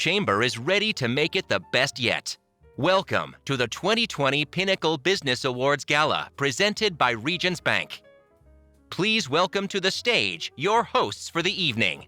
Chamber is ready to make it the best yet. Welcome to the 2020 Pinnacle Business Awards Gala presented by Regions Bank. Please welcome to the stage your hosts for the evening.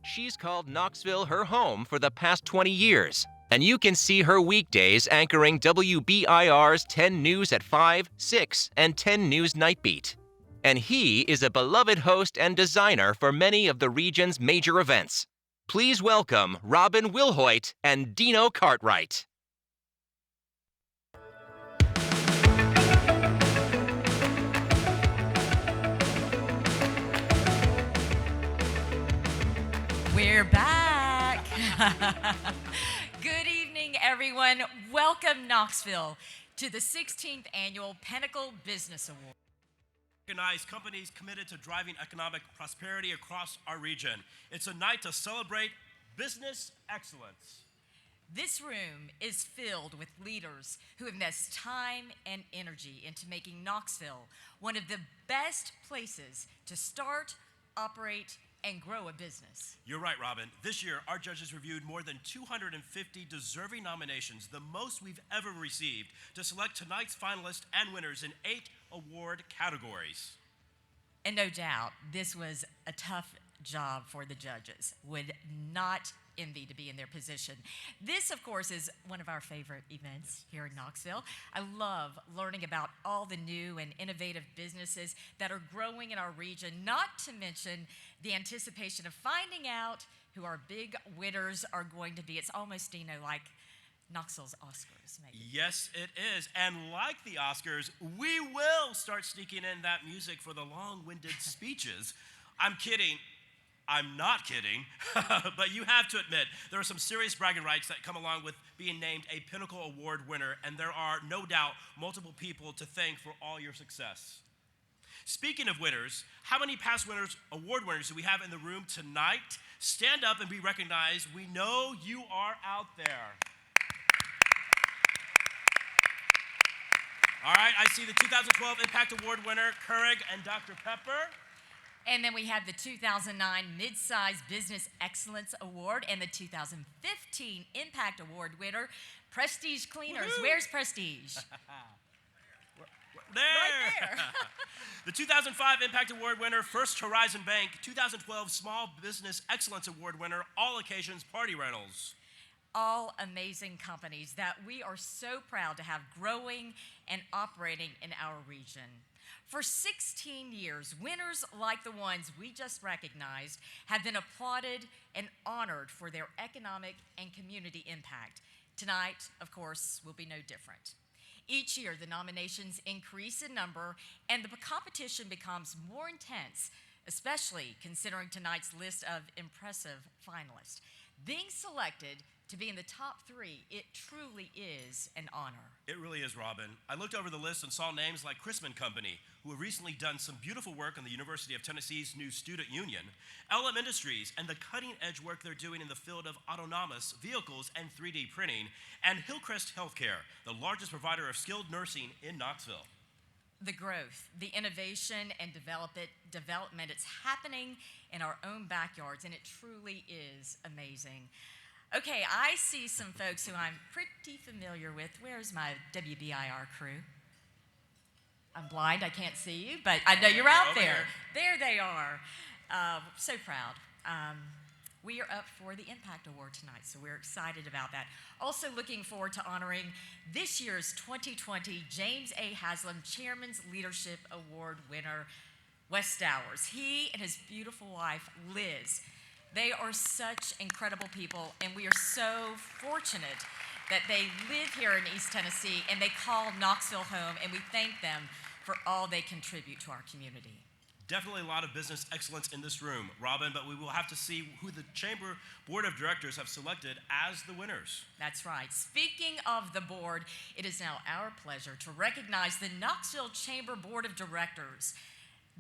She's called Knoxville her home for the past 20 years, and you can see her weekdays anchoring WBIR's 10 News at 5, 6, and 10 News Nightbeat. And he is a beloved host and designer for many of the region's major events. Please welcome Robin Wilhoit and Dino Cartwright. We're back. Good evening, everyone. Welcome, Knoxville, to the 16th Annual Pinnacle Business Award. Recognize companies committed to driving economic prosperity across our region. It's a night to celebrate business excellence. This room is filled with leaders who invest time and energy into making Knoxville one of the best places to start, operate, and grow a business. You're right, Robin. This year, our judges reviewed more than 250 deserving nominations, the most we've ever received, to select tonight's finalists and winners in 8 award categories. And no doubt, this was a tough job for the judges. Would not envy to be in their position. This, of course, is one of our favorite events here in Knoxville. I love learning about all the new and innovative businesses that are growing in our region, not to mention the anticipation of finding out who our big winners are going to be. It's almost, Dino, like Knoxville's Oscars, maybe. Yes, it is. And like the Oscars, we will start sneaking in that music for the long-winded speeches. I'm kidding. I'm not kidding, but you have to admit, there are some serious bragging rights that come along with being named a Pinnacle Award winner, and there are, no doubt, multiple people to thank for all your success. Speaking of winners, how many past award winners do we have in the room tonight? Stand up and be recognized. We know you are out there. All right, I see the 2012 Impact Award winner, Keurig and Dr. Pepper. And then we have the 2009 Mid-Size Business Excellence Award and the 2015 Impact Award winner, Prestige Cleaners. Woo-hoo. Where's Prestige? There. Right there. The 2005 Impact Award winner, First Horizon Bank. 2012 Small Business Excellence Award winner, All Occasions Party Rentals. All amazing companies that we are so proud to have growing and operating in our region. For 16 years, winners like the ones we just recognized have been applauded and honored for their economic and community impact. Tonight, of course, will be no different. Each year, the nominations increase in number and the competition becomes more intense, especially considering tonight's list of impressive finalists. Being selected to be in the top 3, it truly is an honor. It really is, Robin. I looked over the list and saw names like Chrisman Company, who have recently done some beautiful work on the University of Tennessee's new student union, LM Industries, and the cutting-edge work they're doing in the field of autonomous vehicles and 3D printing, and Hillcrest Healthcare, the largest provider of skilled nursing in Knoxville. The growth, the innovation, and development, it's happening in our own backyards, and it truly is amazing. Okay, I see some folks who I'm pretty familiar with. Where's my WBIR crew? I'm blind, I can't see you, but I know you're out there. There they are. So proud. We are up for the Impact Award tonight, so we're excited about that. Also looking forward to honoring this year's 2020 James A. Haslam Chairman's Leadership Award winner, Wes Dowers. He and his beautiful wife, Liz, they are such incredible people, and we are so fortunate that they live here in East Tennessee and they call Knoxville home, and we thank them for all they contribute to our community. Definitely a lot of business excellence in this room, Robin, but we will have to see who the Chamber Board of Directors have selected as the winners. That's right. Speaking of the board, it is now our pleasure to recognize the Knoxville Chamber Board of Directors.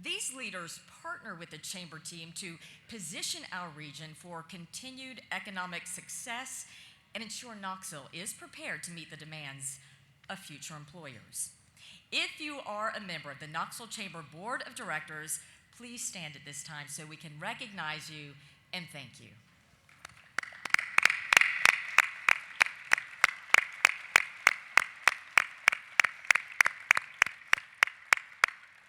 These leaders partner with the Chamber team to position our region for continued economic success and ensure Knoxville is prepared to meet the demands of future employers. If you are a member of the Knoxville Chamber Board of Directors, please stand at this time so we can recognize you and thank you.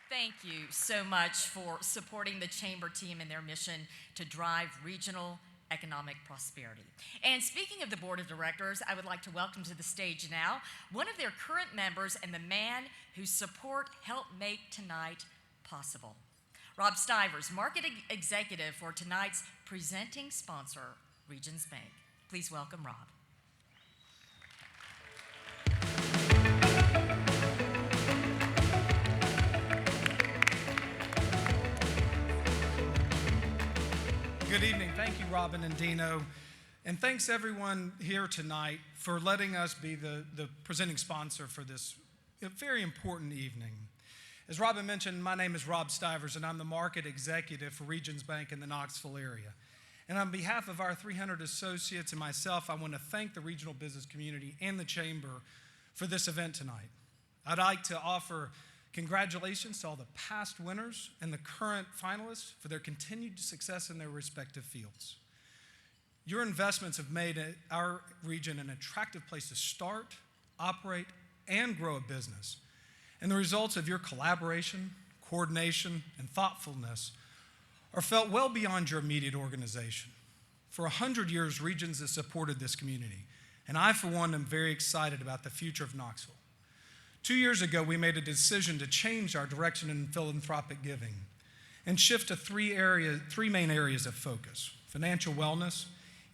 Thank you so much for supporting the Chamber team in their mission to drive regional economic prosperity. And speaking of the Board of Directors, I would like to welcome to the stage now one of their current members and the man whose support helped make tonight possible. Rob Stivers, Market Executive for tonight's presenting sponsor, Regions Bank. Please welcome Rob. Good evening. Thank you, Robin and Dino. And thanks everyone here tonight for letting us be the presenting sponsor for this very important evening. As Robin mentioned, my name is Rob Stivers, and I'm the Market Executive for Regions Bank in the Knoxville area. And on behalf of our 300 associates and myself, I want to thank the regional business community and the Chamber for this event tonight. I'd like to offer congratulations to all the past winners and the current finalists for their continued success in their respective fields. Your investments have made our region an attractive place to start, operate, and grow a business. And the results of your collaboration, coordination, and thoughtfulness are felt well beyond your immediate organization. For 100 years, Regions has supported this community, and I, for one, am very excited about the future of Knoxville. 2 years ago, we made a decision to change our direction in philanthropic giving and shift to three main areas of focus: financial wellness,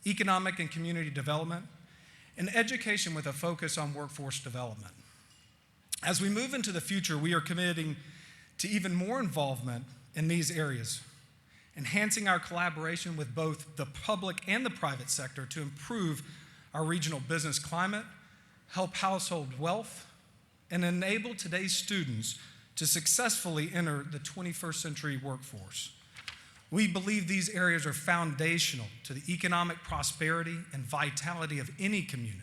economic and community development, and education with a focus on workforce development. As we move into the future, we are committing to even more involvement in these areas, enhancing our collaboration with both the public and the private sector to improve our regional business climate, help household wealth, and enable today's students to successfully enter the 21st century workforce. We believe these areas are foundational to the economic prosperity and vitality of any community.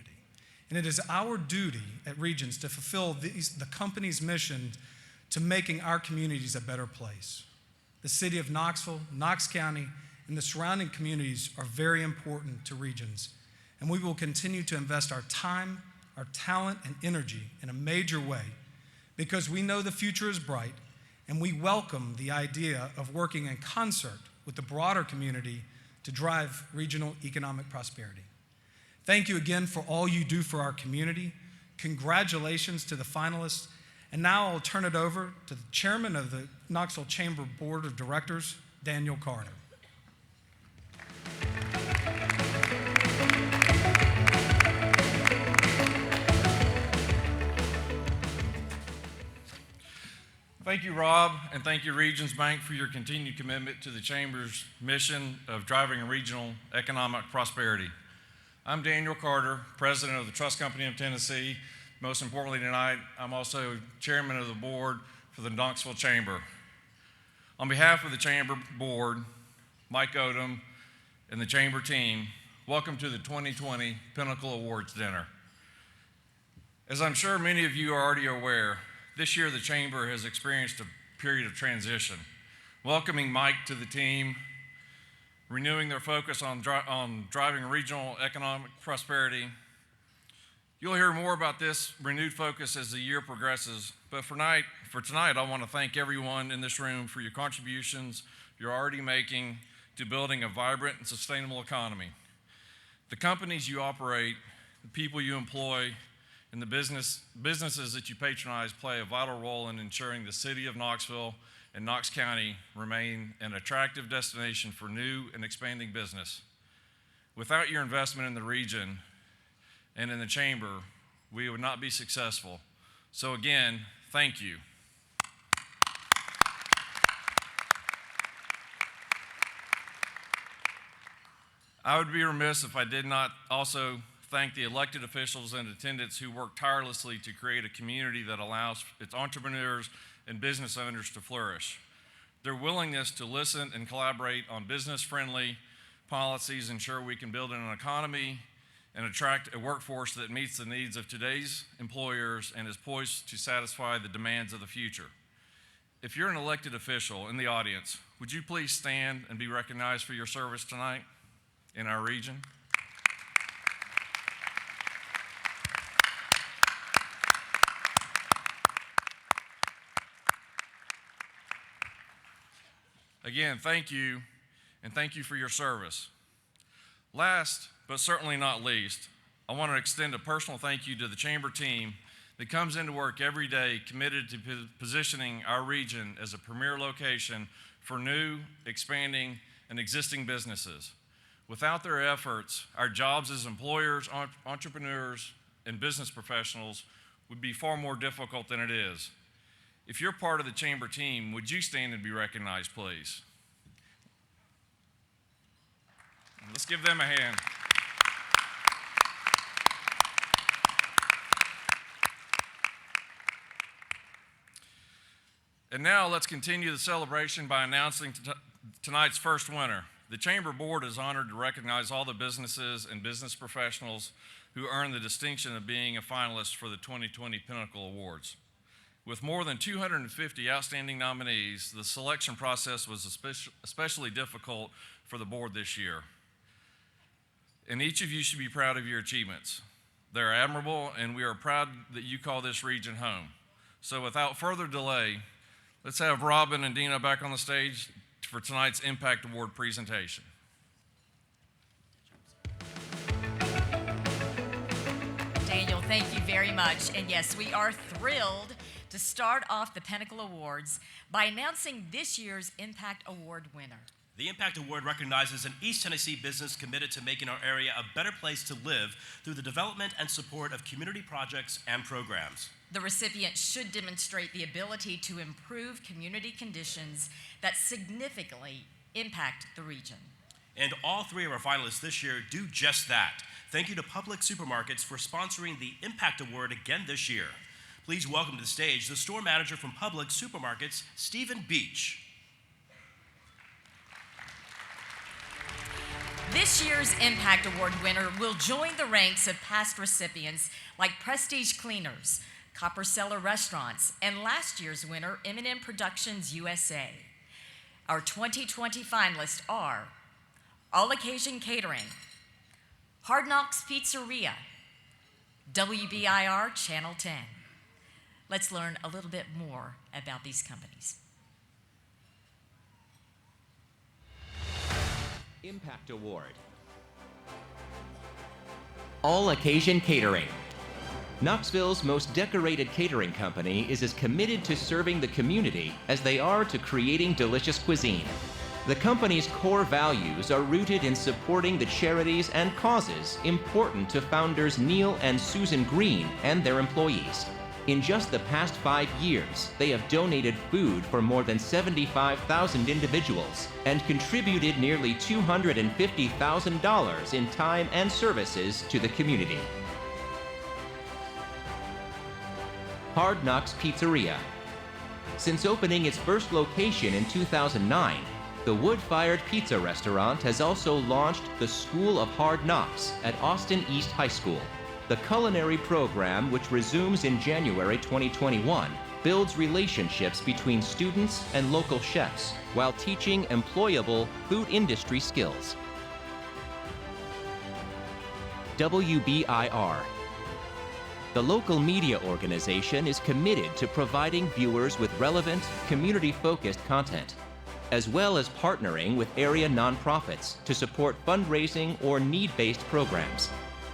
And it is our duty at Regions to fulfill the company's mission to making our communities a better place. The city of Knoxville, Knox County, and the surrounding communities are very important to Regions, and we will continue to invest our time, our talent, and energy in a major way because we know the future is bright, and we welcome the idea of working in concert with the broader community to drive regional economic prosperity. Thank you again for all you do for our community. Congratulations to the finalists. And now I'll turn it over to the chairman of the Knoxville Chamber Board of Directors, Daniel Carter. Thank you, Rob, and thank you, Regions Bank, for your continued commitment to the Chamber's mission of driving regional economic prosperity. I'm Daniel Carter, president of the Trust Company of Tennessee. Most importantly tonight, I'm also chairman of the board for the Knoxville Chamber. On behalf of the Chamber Board, Mike Odom, and the Chamber team, welcome to the 2020 Pinnacle Awards Dinner. As I'm sure many of you are already aware, this year the Chamber has experienced a period of transition. Welcoming Mike to the team, renewing their focus on driving regional economic prosperity. You'll hear more about this renewed focus as the year progresses, but for tonight, I want to thank everyone in this room for your contributions you're already making to building a vibrant and sustainable economy. The companies you operate, the people you employ, and the businesses that you patronize play a vital role in ensuring the city of Knoxville and Knox County remain an attractive destination for new and expanding business. Without your investment in the region and in the Chamber, we would not be successful. So again, thank you. I would be remiss if I did not also thank the elected officials in attendance who work tirelessly to create a community that allows its entrepreneurs and business owners to flourish. Their willingness to listen and collaborate on business-friendly policies ensure we can build an economy and attract a workforce that meets the needs of today's employers and is poised to satisfy the demands of the future. If you're an elected official in the audience, would you please stand and be recognized for your service tonight in our region? Again, thank you, and thank you for your service. Last, but certainly not least, I want to extend a personal thank you to the Chamber team that comes into work every day committed to positioning our region as a premier location for new, expanding, and existing businesses. Without their efforts, our jobs as employers, entrepreneurs, and business professionals would be far more difficult than it is. If you're part of the Chamber team, would you stand and be recognized, please? Let's give them a hand. And now let's continue the celebration by announcing tonight's first winner. The Chamber Board is honored to recognize all the businesses and business professionals who earned the distinction of being a finalist for the 2020 Pinnacle Awards. With more than 250 outstanding nominees, the selection process was especially difficult for the board this year. And each of you should be proud of your achievements. They're admirable, and we are proud that you call this region home. So without further delay, let's have Robin and Dina back on the stage for tonight's Impact Award presentation. Daniel, thank you very much. And yes, we are thrilled to start off the Pinnacle Awards by announcing this year's Impact Award winner. The Impact Award recognizes an East Tennessee business committed to making our area a better place to live through the development and support of community projects and programs. The recipient should demonstrate the ability to improve community conditions that significantly impact the region. And all three of our finalists this year do just that. Thank you to Publix Supermarkets for sponsoring the Impact Award again this year. Please welcome to the stage the store manager from Publix Supermarkets, Stephen Beach. This year's Impact Award winner will join the ranks of past recipients like Prestige Cleaners, Copper Cellar Restaurants, and last year's winner, M&M Productions USA. Our 2020 finalists are All Occasion Catering, Hard Knocks Pizzeria, WBIR Channel 10. Let's learn a little bit more about these companies. Impact Award. All Occasion Catering. Knoxville's most decorated catering company is as committed to serving the community as they are to creating delicious cuisine. The company's core values are rooted in supporting the charities and causes important to founders Neil and Susan Green and their employees. In just the past 5 years, they have donated food for more than 75,000 individuals and contributed nearly $250,000 in time and services to the community. Hard Knocks Pizzeria. Since opening its first location in 2009, the wood-fired pizza restaurant has also launched the School of Hard Knocks at Austin East High School. The culinary program, which resumes in January 2021, builds relationships between students and local chefs while teaching employable food industry skills. WBIR. The local media organization is committed to providing viewers with relevant, community-focused content, as well as partnering with area nonprofits to support fundraising or need-based programs.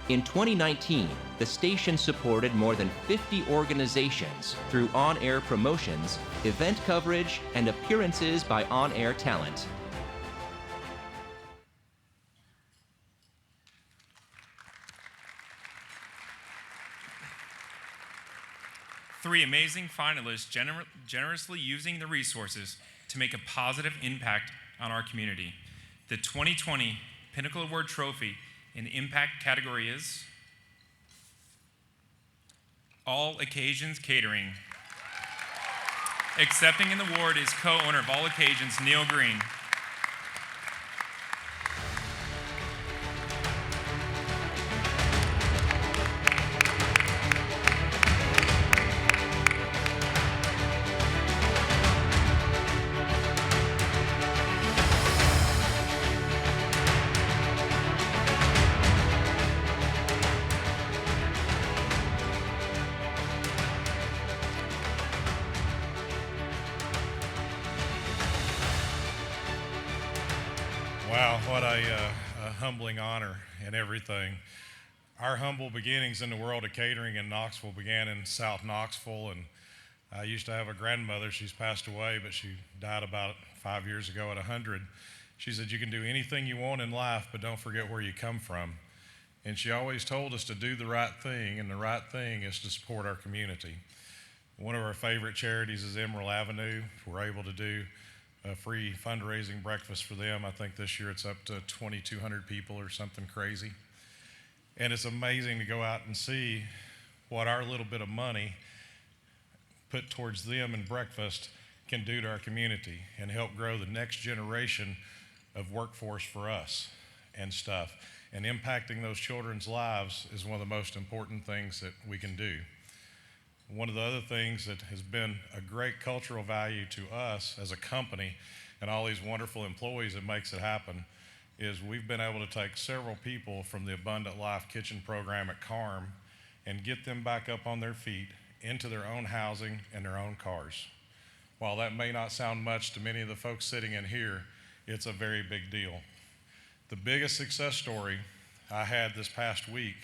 In 2019, the station supported more than 50 organizations through on-air promotions, event coverage, and appearances by on-air talent. Three amazing finalists generously using the resources to make a positive impact on our community. The 2020 Pinnacle Award Trophy in the Impact category is All Occasions Catering. Accepting an award is co-owner of All Occasions, Neil Green. Wow, what a humbling honor and everything. Our humble beginnings in the world of catering in Knoxville began in South Knoxville, and I used to have a grandmother. She's passed away, but she died about 5 years ago at 100. She said, you can do anything you want in life, but don't forget where you come from. And she always told us to do the right thing, and the right thing is to support our community. One of our favorite charities is Emerald Avenue. We're able to do a free fundraising breakfast for them. I think this year it's up to 2,200 people or something crazy. And it's amazing to go out and see what our little bit of money put towards them and breakfast can do to our community and help grow the next generation of workforce for us and stuff. And impacting those children's lives is one of the most important things that we can do. One of the other things that has been a great cultural value to us as a company and all these wonderful employees that makes it happen is we've been able to take several people from the Abundant Life Kitchen program at CARM and get them back up on their feet into their own housing and their own cars. While that may not sound much to many of the folks sitting in here, it's a very big deal. The biggest success story I had this past week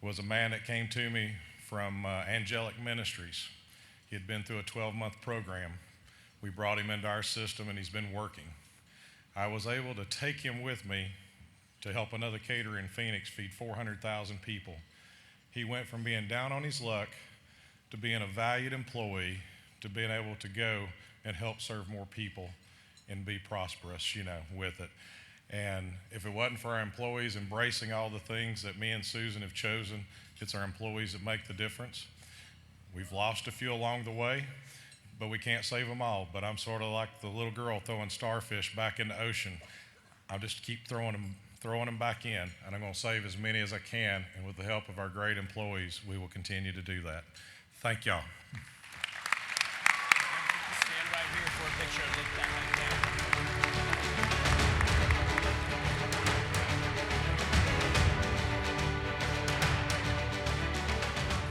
was a man that came to me from Angelic Ministries. He had been through a 12-month program. We brought him into our system and he's been working. I was able to take him with me to help another caterer in Phoenix feed 400,000 people. He went from being down on his luck to being a valued employee to being able to go and help serve more people and be prosperous, with it. And if it wasn't for our employees embracing all the things that me and Susan have chosen, it's our employees that make the difference. We've lost a few along the way, but we can't save them all. But I'm sort of like the little girl throwing starfish back in the ocean. I'll just keep throwing them back in, and I'm going to save as many as I can. And with the help of our great employees, we will continue to do that. Thank y'all. Stand right here for a picture and look back at the camera.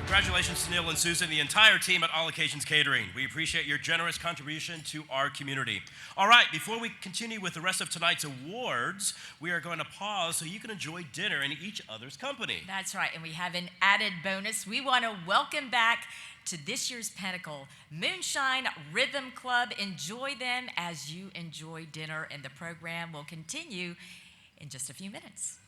Congratulations to Neil and Susan, the entire team at All Occasions Catering. We appreciate your generous contribution to our community. All right, before we continue with the rest of tonight's awards, we are going to pause so you can enjoy dinner in each other's company. That's right, and we have an added bonus. We want to welcome back to this year's Pinnacle Moonshine Rhythm Club. Enjoy them as you enjoy dinner, and the program will continue in just a few minutes.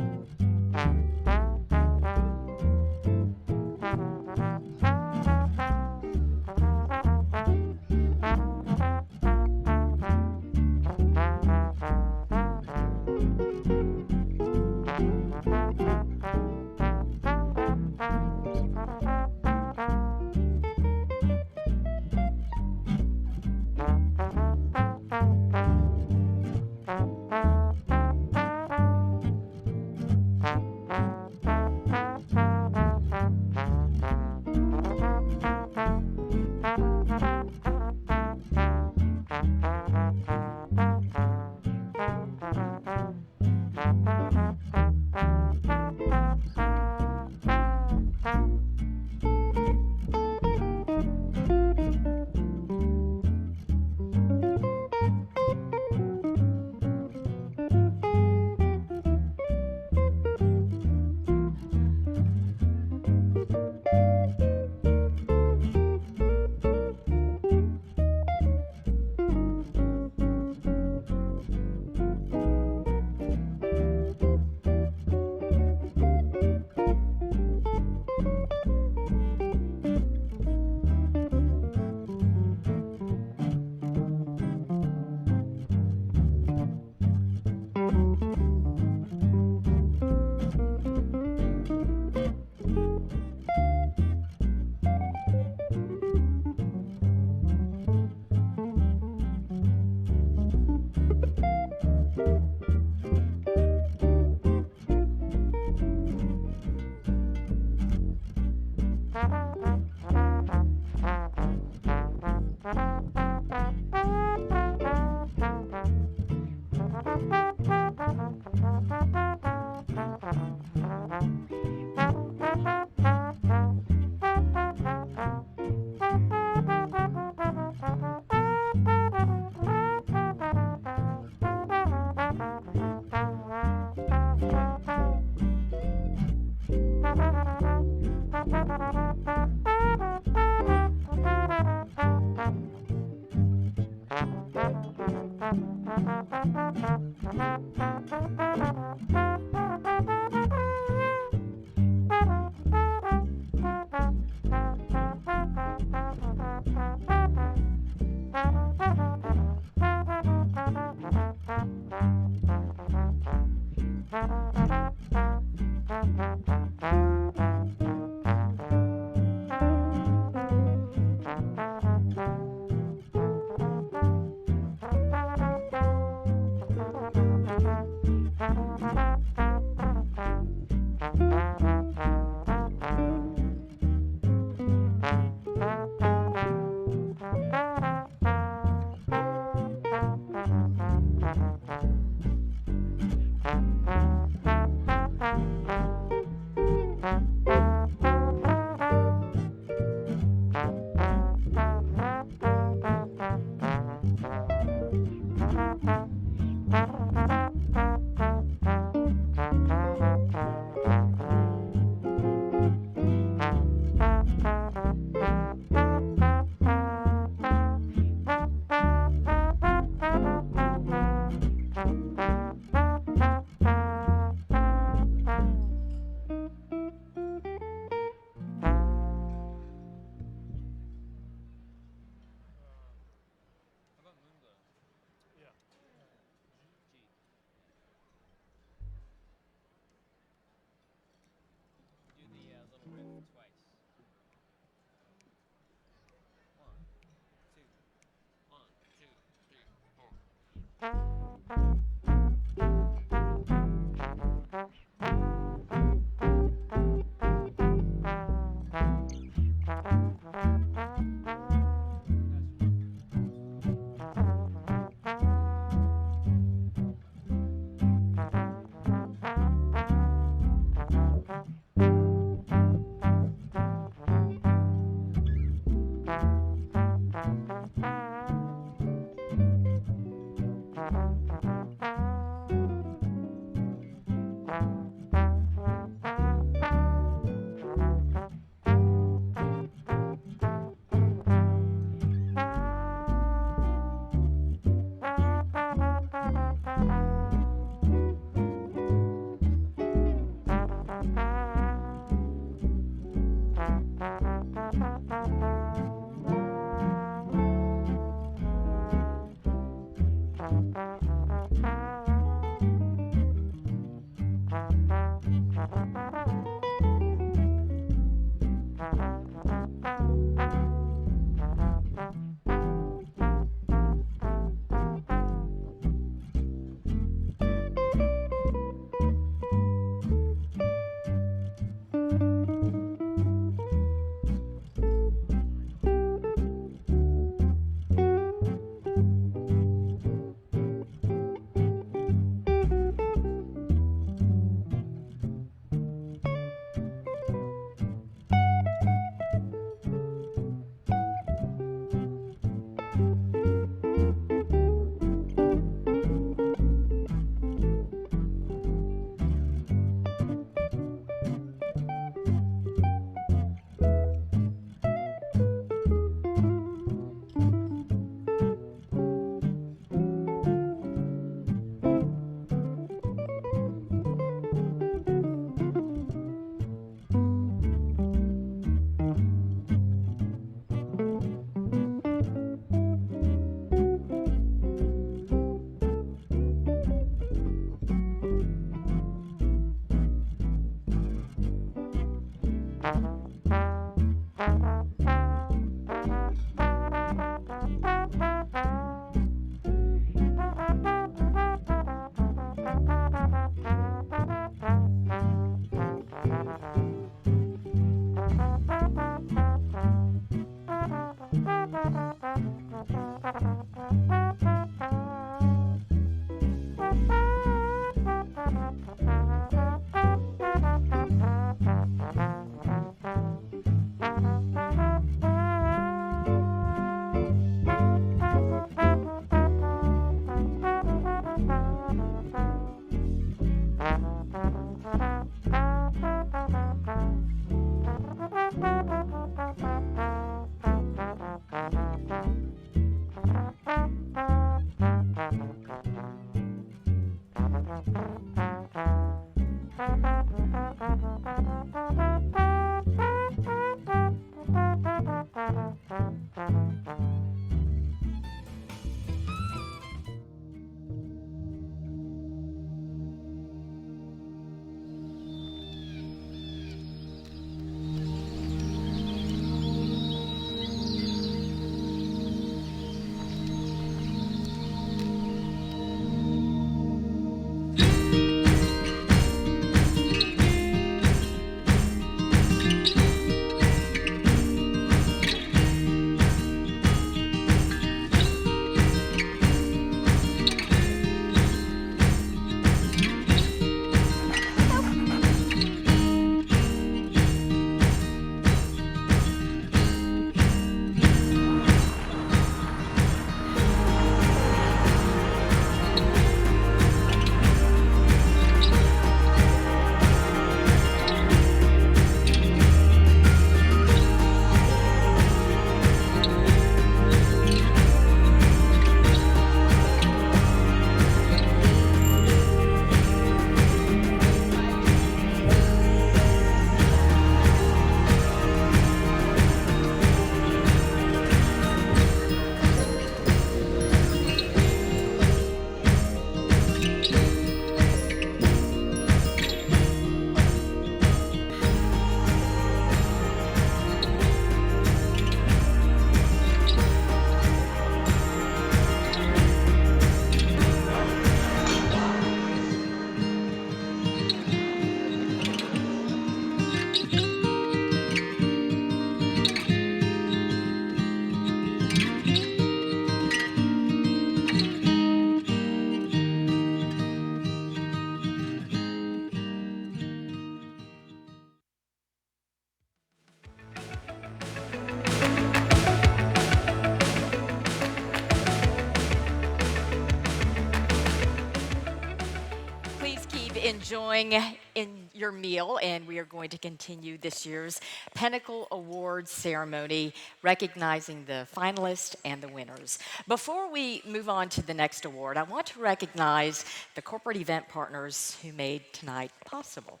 enjoying in your meal, and we are going to continue this year's Pinnacle Awards ceremony, recognizing the finalists and the winners. Before we move on to the next award, I want to recognize the corporate event partners who made tonight possible.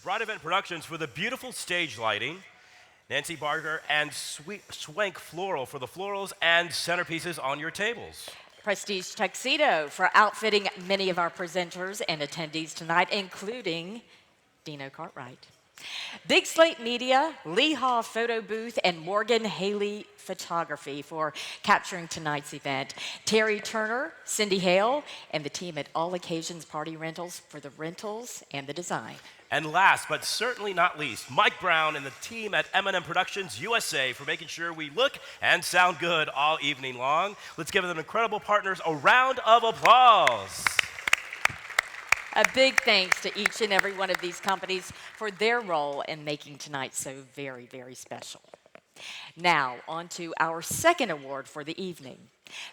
Broad Event Productions for the beautiful stage lighting, Nancy Barker and Swank Floral for the florals and centerpieces on your tables. Prestige Tuxedo for outfitting many of our presenters and attendees tonight, including Dino Cartwright. Big Slate Media, Lee Haw Photo Booth, and Morgan Haley Photography for capturing tonight's event. Terry Turner, Cindy Hale, and the team at All Occasions Party Rentals for the rentals and the design. And last, but certainly not least, Mike Brown and the team at M&M Productions USA for making sure we look and sound good all evening long. Let's give them incredible partners a round of applause. A big thanks to each and every one of these companies for their role in making tonight so very, very special. Now, on to our second award for the evening.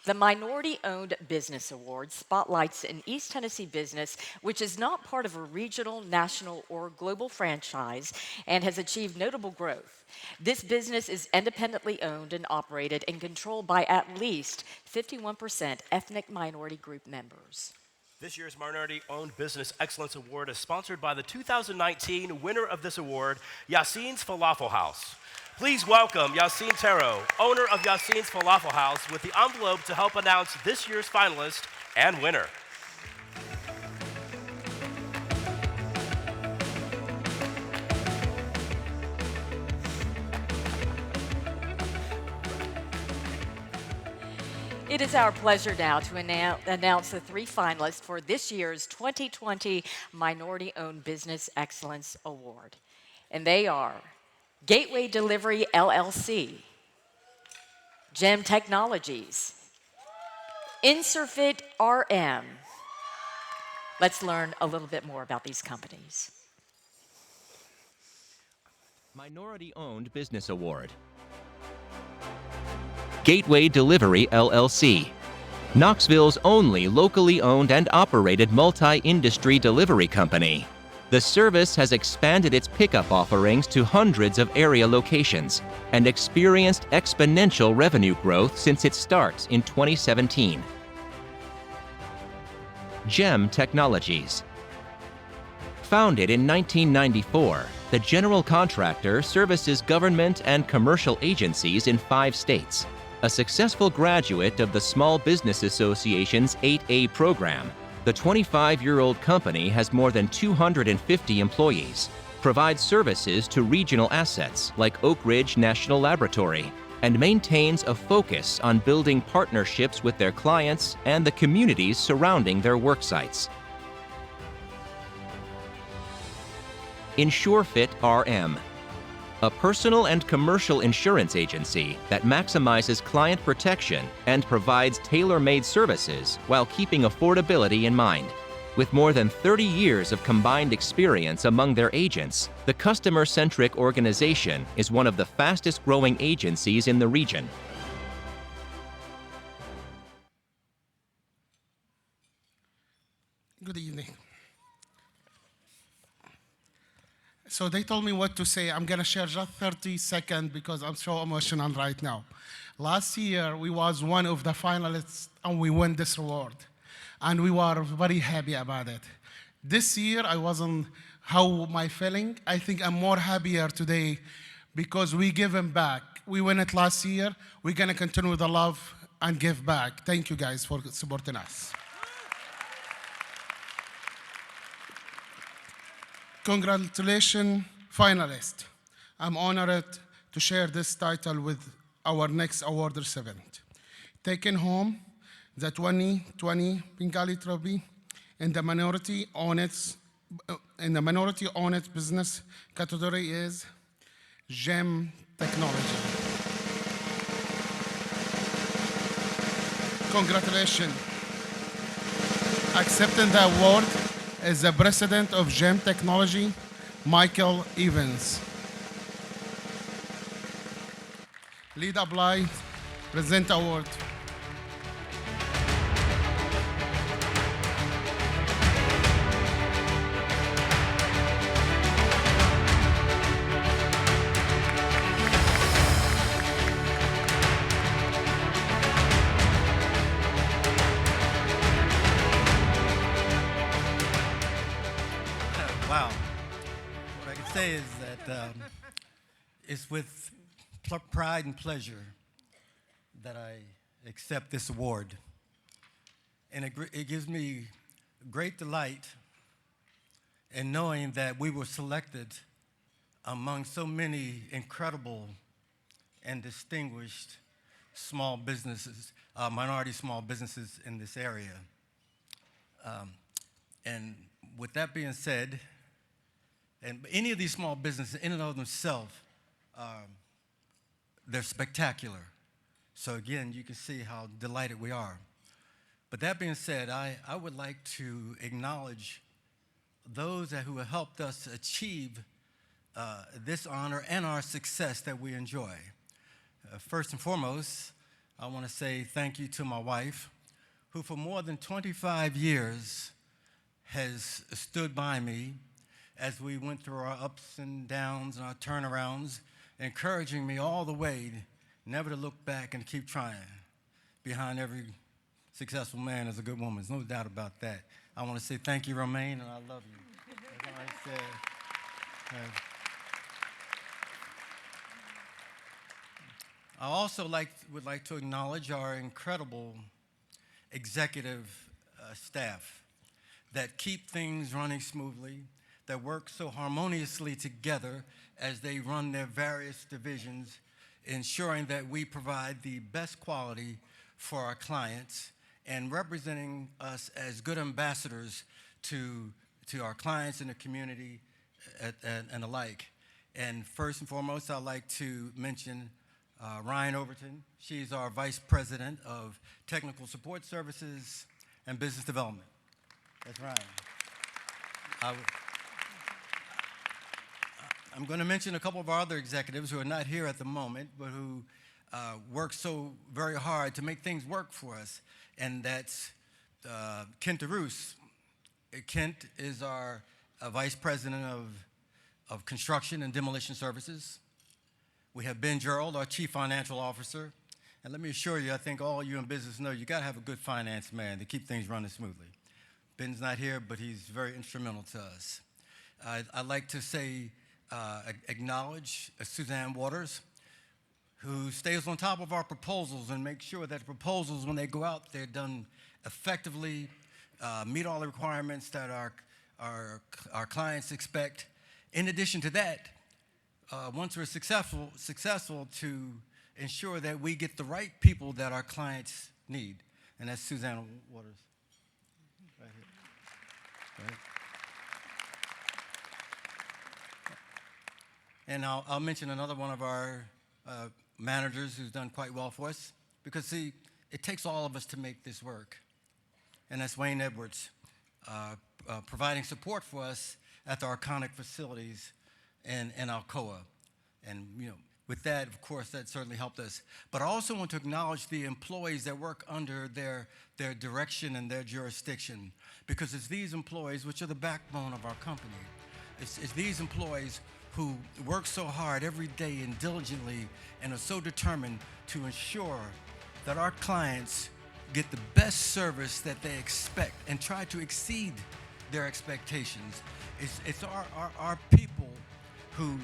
The Minority Owned Business Award spotlights an East Tennessee business which is not part of a regional, national, or global franchise and has achieved notable growth. This business is independently owned and operated and controlled by at least 51% ethnic minority group members. This year's Minority Owned Business Excellence Award is sponsored by the 2019 winner of this award, Yassine's Falafel House. Please welcome Yassine Taro, owner of Yassine's Falafel House, with the envelope to help announce this year's finalist and winner. It is our pleasure now to announce the three finalists for this year's 2020 Minority Owned Business Excellence Award. And they are Gateway Delivery LLC, GEM Technologies, Inserfit RM. Let's learn a little bit more about these companies. Minority Owned Business Award. Gateway Delivery LLC, Knoxville's only locally owned and operated multi-industry delivery company. The service has expanded its pickup offerings to hundreds of area locations and experienced exponential revenue growth since its start in 2017. GEM Technologies. Founded in 1994, the general contractor services government and commercial agencies in 5 states. A successful graduate of the Small Business Association's 8A program, the 25-year-old company has more than 250 employees, provides services to regional assets like Oak Ridge National Laboratory, and maintains a focus on building partnerships with their clients and the communities surrounding their work sites. Insurefit RM, a personal and commercial insurance agency that maximizes client protection and provides tailor-made services while keeping affordability in mind. With more than 30 years of combined experience among their agents, the customer-centric organization is one of the fastest-growing agencies in the region. Good evening. So they told me what to say. I'm gonna share just 30 seconds because I'm so emotional right now. Last year, we was one of the finalists and we won this award. And we were very happy about it. This year, I wasn't how my feeling. I think I'm more happier today because we give them back. We won it last year. We're gonna continue with the love and give back. Thank you guys for supporting us. Congratulations, finalists. I'm honored to share this title with our next award recipient. Taking home the 2020 Pinnacle Trophy in the minority owned business category is GEM Technology. Congratulations. Accepting the award is the president of GEM Technology, Michael Evans. Lead apply, present award. Wow. What I can say is that it's with pride and pleasure that I accept this award. And it gives me great delight in knowing that we were selected among so many incredible and distinguished small businesses, minority small businesses in this area. And with that being said, and any of these small businesses in and of themselves, they're spectacular. So again, you can see how delighted we are. But that being said, I would like to acknowledge those who have helped us achieve this honor and our success that we enjoy. First and foremost, I want to say thank you to my wife, who for more than 25 years has stood by me as we went through our ups and downs and our turnarounds, encouraging me all the way never to look back and keep trying. Behind every successful man is a good woman. There's no doubt about that. I want to say thank you, Romaine, and I love you. As I said, I also would like to acknowledge our incredible executive staff that keep things running smoothly, that work so harmoniously together as they run their various divisions, ensuring that we provide the best quality for our clients and representing us as good ambassadors to our clients in the community and the like. And first and foremost, I'd like to mention Ryan Overton. She's our Vice President of Technical Support Services and Business Development. That's Ryan. I'm going to mention a couple of our other executives who are not here at the moment, but who work so very hard to make things work for us, and that's Kent DeRoos. Kent is our Vice President of Construction and Demolition Services. We have Ben Gerald, our Chief Financial Officer. And let me assure you, I think all you in business know, you got to have a good finance man to keep things running smoothly. Ben's not here, but he's very instrumental to us. I'd like to say, acknowledge Suzanne Waters, who stays on top of our proposals and makes sure that the proposals, when they go out, they're done effectively, meet all the requirements that our clients expect. In addition to that, once we're successful to ensure that we get the right people that our clients need. And that's Suzanne Waters. Right here. Right. And I'll mention another one of our managers who's done quite well for us, because, see, it takes all of us to make this work. And that's Wayne Edwards, providing support for us at the Arconic facilities in Alcoa. And, you know, with that, of course, that certainly helped us. But I also want to acknowledge the employees that work under their direction and their jurisdiction, because it's these employees which are the backbone of our company. It's these employees who work so hard every day and diligently and are so determined to ensure that our clients get the best service that they expect and try to exceed their expectations. It's our people who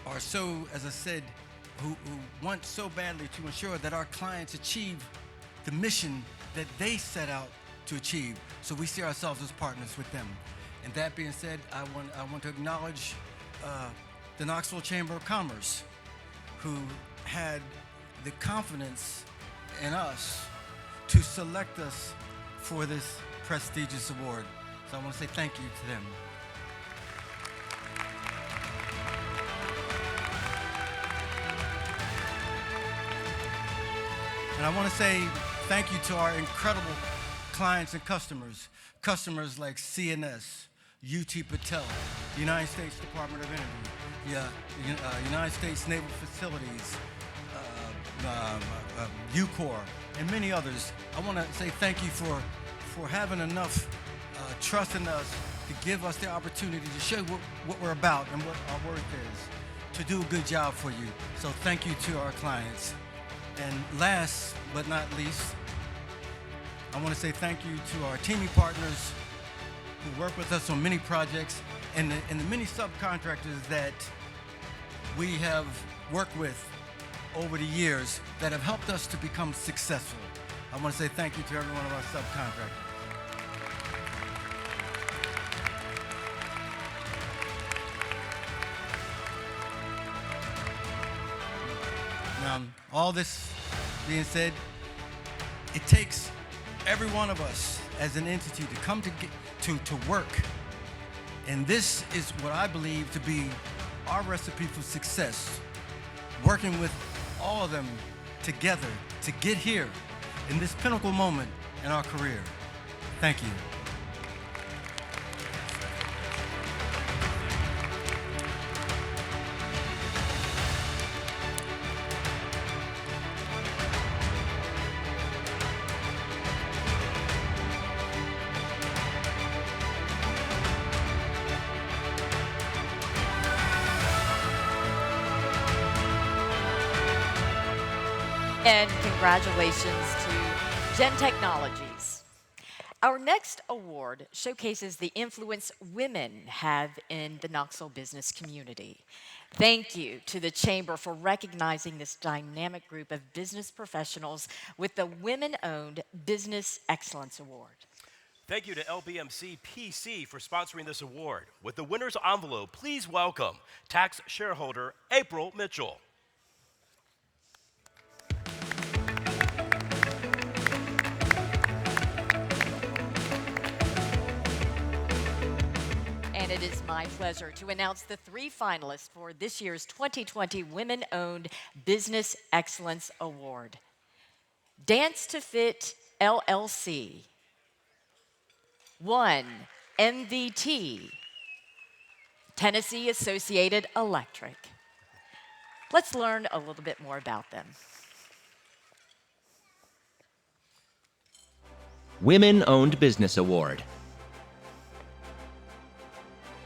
are so, as I said, who want so badly to ensure that our clients achieve the mission that they set out to achieve. So we see ourselves as partners with them. And that being said, I want to acknowledge the Knoxville Chamber of Commerce, who had the confidence in us to select us for this prestigious award. So I want to say thank you to them. And I want to say thank you to our incredible clients and customers like CNS, UT Patel, the United States Department of Energy, United States Naval Facilities, UCOR, and many others. I want to say thank you for having enough trust in us to give us the opportunity to show what we're about and what our worth is, to do a good job for you. So thank you to our clients. And last but not least, I want to say thank you to our teaming partners who work with us on many projects, and the many subcontractors that we have worked with over the years that have helped us to become successful. I want to say thank you to every one of our subcontractors. Now, all this being said, it takes every one of us as an entity to come to work. And this is what I believe to be our recipe for success, working with all of them together to get here in this pinnacle moment in our career. Thank you. And congratulations to Gen Technologies. Our next award showcases the influence women have in the Knoxville business community. Thank you to the Chamber for recognizing this dynamic group of business professionals with the Women-Owned Business Excellence Award. Thank you to LBMC PC for sponsoring this award. With the winner's envelope, please welcome tax shareholder April Mitchell. and it is my pleasure to announce the 3 finalists for this year's 2020 Women-Owned Business Excellence Award. Dance to Fit LLC. 1, MVT, Tennessee Associated Electric. Let's learn a little bit more about them. Women-Owned Business Award.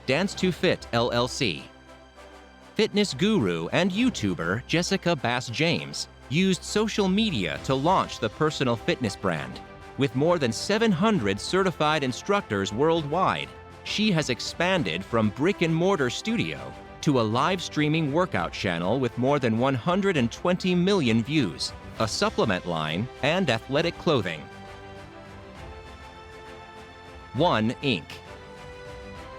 Dance to Fit LLC. Fitness guru and YouTuber Jessica Bass James used social media to launch the personal fitness brand. With more than 700 certified instructors worldwide, she has expanded from brick-and-mortar studio to a live streaming workout channel with more than 120 million views, a supplement line, and athletic clothing. 1 Inc.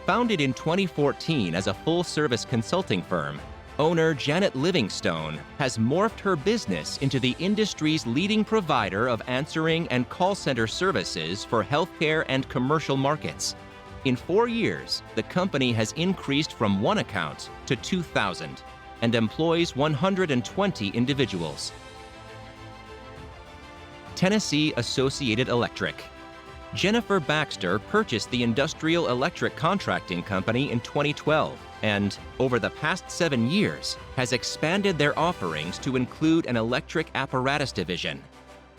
Founded in 2014 as a full-service consulting firm, owner Janet Livingstone has morphed her business into the industry's leading provider of answering and call center services for healthcare and commercial markets. In 4 years, the company has increased from 1 account to 2,000 and employs 120 individuals. Tennessee Associated Electric. Jennifer Baxter purchased the industrial electric contracting company in 2012 and, over the past 7 years, has expanded their offerings to include an electric apparatus division.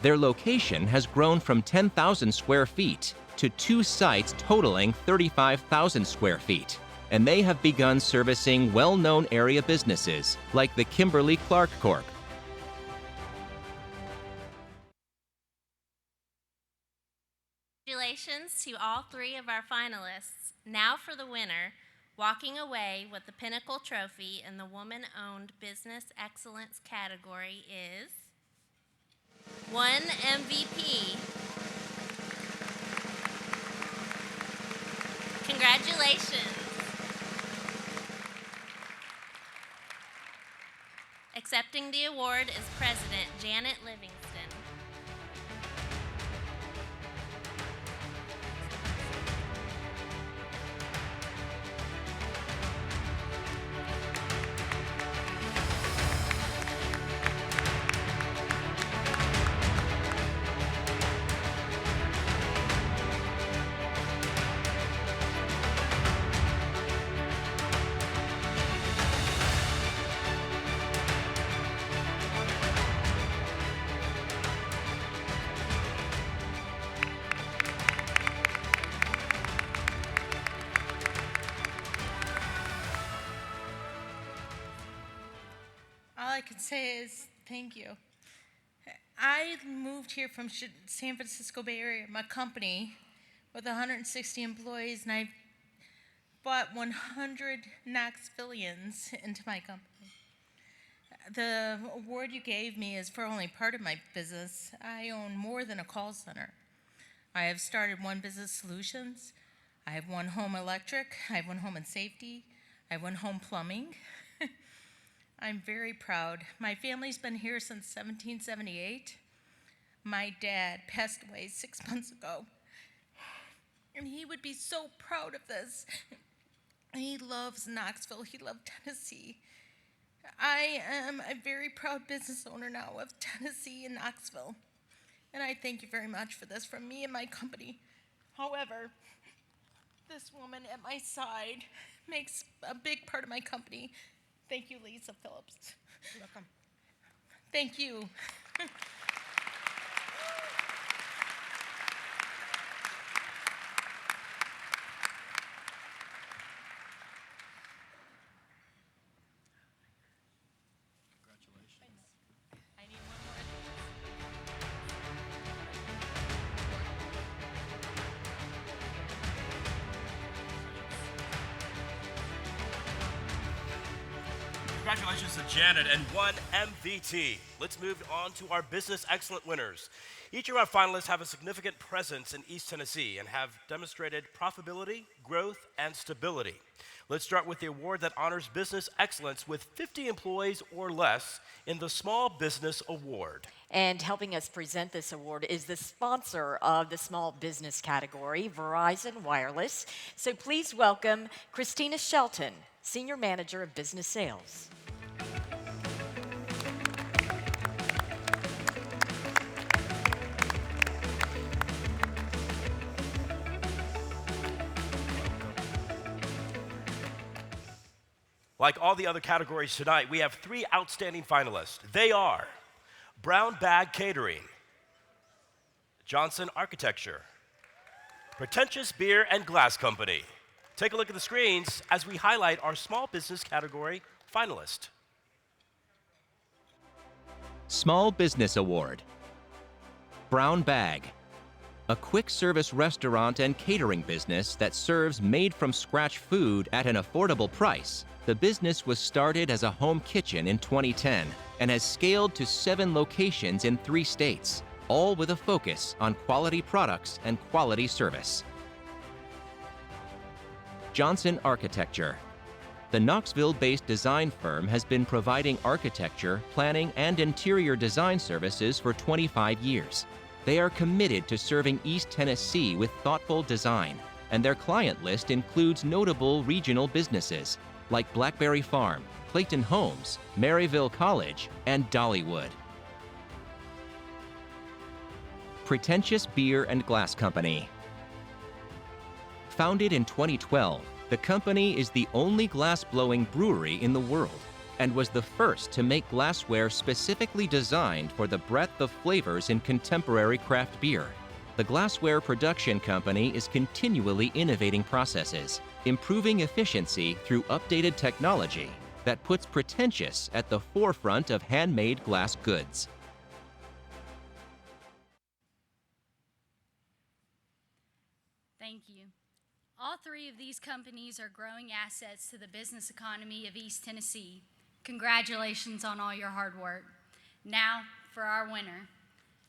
Their location has grown from 10,000 square feet to 2 sites totaling 35,000 square feet, and they have begun servicing well-known area businesses like the Kimberly-Clark Corp. Congratulations to all 3 of our finalists. Now for the winner, walking away with the Pinnacle Trophy in the Woman-Owned Business Excellence category is 1 MVP. Congratulations. Accepting the award is President Janet Livingston. All I can say is thank you. I moved here from San Francisco Bay Area, my company, with 160 employees, and I've brought 100 Knoxvillians into my company. The award you gave me is for only part of my business. I own more than a call center. I have started One Business Solutions. I have One Home Electric. I have One Home and Safety. I have One Home Plumbing. I'm very proud. My family's been here since 1778. My dad passed away 6 months ago, and he would be so proud of this. He loves Knoxville. He loved Tennessee. I am a very proud business owner now of Tennessee and Knoxville, and I thank you very much for this from me and my company. However, this woman at my side makes a big part of my company. Thank you, Lisa Phillips. You're welcome. Thank you. Congratulations to Janet and one MVT. Let's move on to our Business Excellent winners. Each of our finalists have a significant presence in East Tennessee and have demonstrated profitability, growth, and stability. Let's start with the award that honors business excellence with 50 employees or less in the Small Business Award. And helping us present this award is the sponsor of the small business category, Verizon Wireless. So please welcome Christina Shelton, Senior Manager of Business Sales. Like all the other categories tonight, we have 3 outstanding finalists. They are Brown Bag Catering, Johnson Architecture, Pretentious Beer and Glass Company. Take a look at the screens as we highlight our small business category finalist. Small Business Award. Brown Bag, a quick service restaurant and catering business that serves made-from-scratch food at an affordable price. The business was started as a home kitchen in 2010 and has scaled to 7 locations in 3 states, all with a focus on quality products and quality service. Johnson Architecture. The Knoxville-based design firm has been providing architecture, planning, and interior design services for 25 years. They are committed to serving East Tennessee with thoughtful design, and their client list includes notable regional businesses like Blackberry Farm, Clayton Homes, Maryville College, and Dollywood. Pretentious Beer and Glass Company. Founded in 2012, the company is the only glass-blowing brewery in the world and was the first to make glassware specifically designed for the breadth of flavors in contemporary craft beer. The glassware production company is continually innovating processes, improving efficiency through updated technology that puts Pretentious at the forefront of handmade glass goods. Thank you. All 3 of these companies are growing assets to the business economy of East Tennessee. Congratulations on all your hard work. Now, for our winner.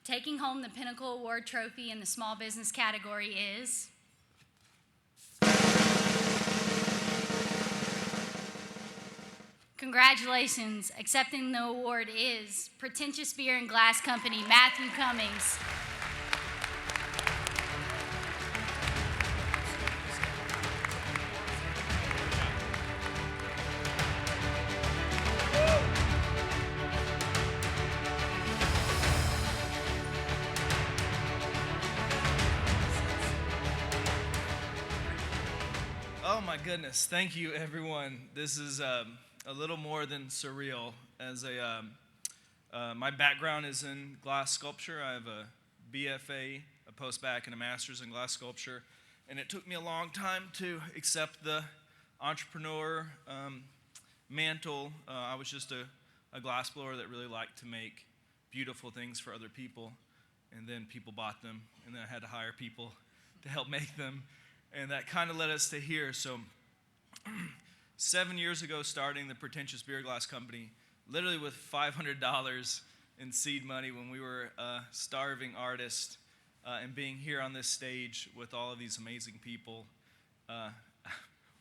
Taking home the Pinnacle Award trophy in the small business category is congratulations. Accepting the award is Pretentious Beer and Glass Company, Matthew Cummings. Oh my goodness, thank you everyone. This is a little more than surreal. As my background is in glass sculpture. I have a BFA, a post-bac, and a master's in glass sculpture. And it took me a long time to accept the entrepreneur mantle. I was just a glass blower that really liked to make beautiful things for other people. And then people bought them, and then I had to hire people to help make them. And that kind of led us to here. So 7 years ago, starting the Pretentious Beer Glass Company, literally with $500 in seed money when we were a starving artist, and being here on this stage with all of these amazing people,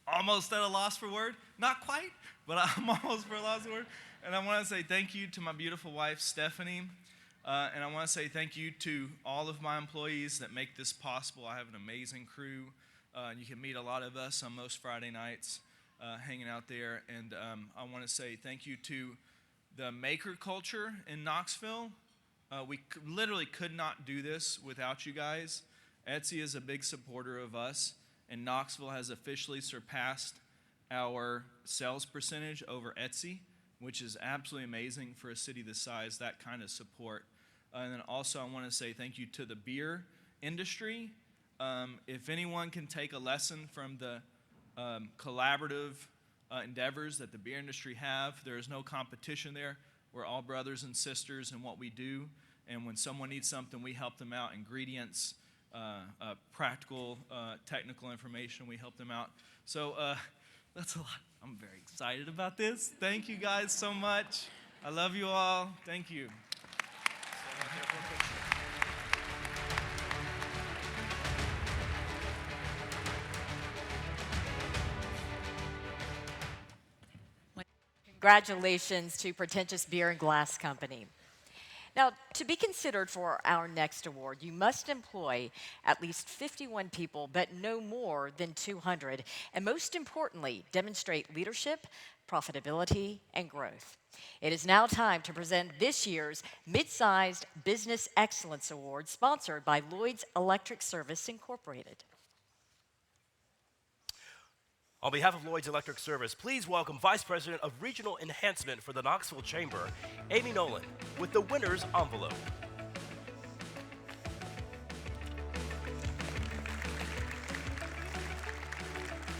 almost at a loss for word. Not quite, but I'm almost for a loss for word. And I want to say thank you to my beautiful wife, Stephanie. And I want to say thank you to all of my employees that make this possible. I have an amazing crew. You can meet a lot of us on most Friday nights hanging out there. And I want to say thank you to the maker culture in Knoxville. We literally could not do this without you guys. Etsy is a big supporter of us, and Knoxville has officially surpassed our sales percentage over Etsy, which is absolutely amazing for a city this size, that kind of support. And then also I want to say thank you to the beer industry. If anyone can take a lesson from the collaborative endeavors that the beer industry have, there is no competition there. We're all brothers and sisters in what we do. And when someone needs something, we help them out. Ingredients, practical, technical information, we help them out. So that's a lot. I'm very excited about this. Thank you guys so much. I love you all. Thank you. Congratulations to Pretentious Beer and Glass Company. Now, to be considered for our next award, you must employ at least 51 people, but no more than 200. And most importantly, demonstrate leadership, profitability, and growth. It is now time to present this year's Mid-Sized Business Excellence Award, sponsored by Lloyd's Electric Service Incorporated. On behalf of Lloyd's Electric Service, please welcome Vice President of Regional Enhancement for the Knoxville Chamber, Amy Nolan, with the winner's envelope.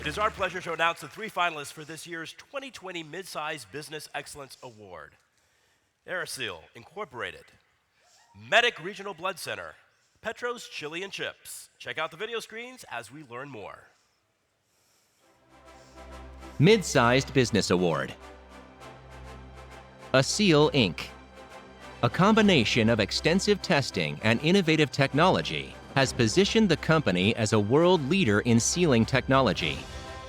It is our pleasure to announce the 3 finalists for this year's 2020 Mid-Size Business Excellence Award. Aeroseal Incorporated, Medic Regional Blood Center, Petros Chili and Chips. Check out the video screens as we learn more. Mid-Sized Business Award. Aseal Inc. A combination of extensive testing and innovative technology has positioned the company as a world leader in sealing technology.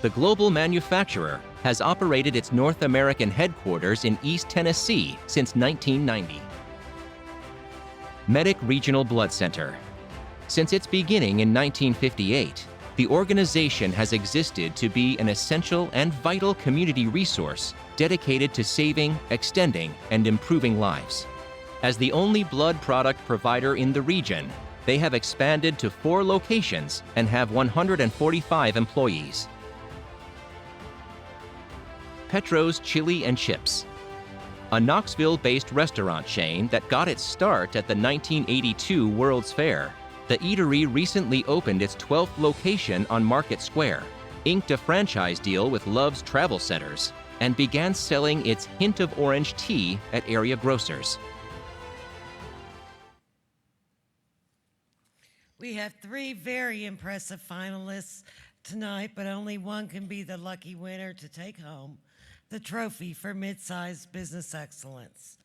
The global manufacturer has operated its North American headquarters in East Tennessee since 1990. Medic Regional Blood Center. Since its beginning in 1958, the organization has existed to be an essential and vital community resource dedicated to saving, extending, and improving lives. As the only blood product provider in the region, they have expanded to 4 locations and have 145 employees. Petros Chili and Chips. A Knoxville-based restaurant chain that got its start at the 1982 World's Fair. The eatery recently opened its 12th location on Market Square, inked a franchise deal with Love's Travel Centers, and began selling its Hint of Orange tea at area grocers. We have 3 very impressive finalists tonight, but only one can be the lucky winner to take home the trophy for Mid-Sized Business Excellence.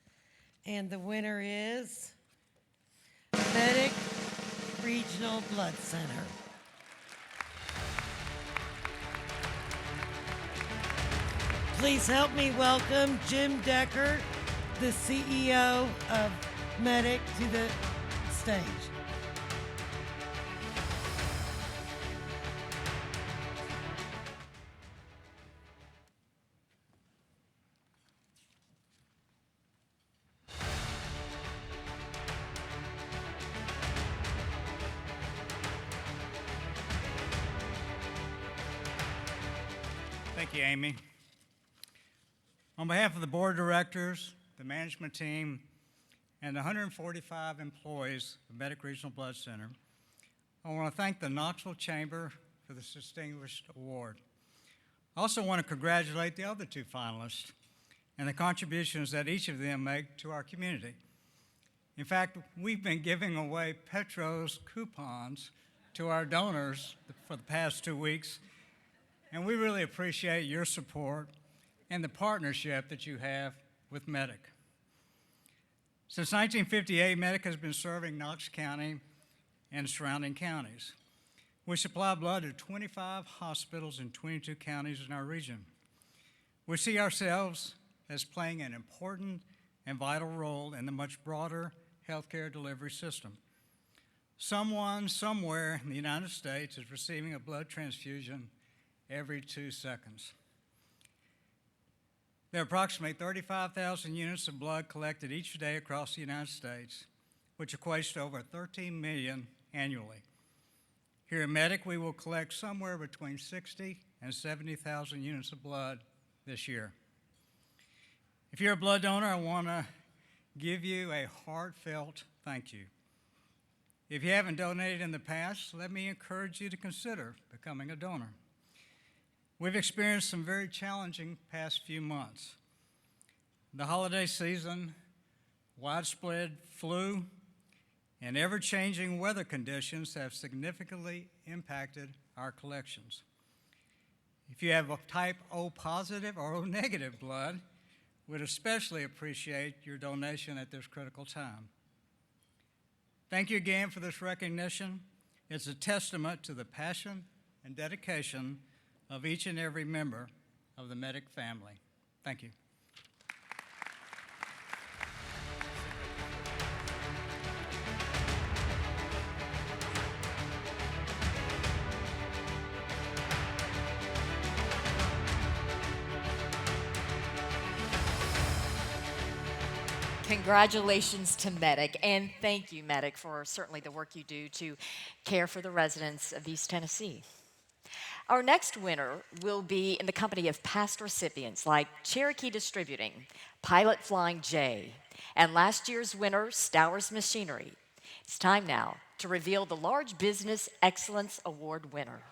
And the winner is Medic Regional Blood Center. Please help me welcome Jim Decker, the CEO of Medic, to the stage. Thank you, Amy. On behalf of the board of directors, the management team, and the 145 employees of Medic Regional Blood Center, I want to thank the Knoxville Chamber for this distinguished award. I also want to congratulate the other 2 finalists and the contributions that each of them make to our community. In fact, we've been giving away Petros coupons to our donors for the past 2 weeks, and we really appreciate your support and the partnership that you have with Medic. Since 1958, Medic has been serving Knox County and surrounding counties. We supply blood to 25 hospitals in 22 counties in our region. We see ourselves as playing an important and vital role in the much broader healthcare delivery system. Someone, somewhere in the United States is receiving a blood transfusion every 2 seconds. There are approximately 35,000 units of blood collected each day across the United States, which equates to over 13 million annually. Here at Medic, we will collect somewhere between 60 and 70,000 units of blood this year. If you're a blood donor, I want to give you a heartfelt thank you. If you haven't donated in the past, let me encourage you to consider becoming a donor. We've experienced some very challenging past few months. The holiday season, widespread flu, and ever-changing weather conditions have significantly impacted our collections. If you have a type O positive or O negative blood, we'd especially appreciate your donation at this critical time. Thank you again for this recognition. It's a testament to the passion and dedication of each and every member of the Medic family. Thank you. Congratulations to Medic, and thank you, Medic, for certainly the work you do to care for the residents of East Tennessee. Our next winner will be in the company of past recipients like Cherokee Distributing, Pilot Flying J, and last year's winner, Stowers Machinery. It's time now to reveal the Large Business Excellence Award winner.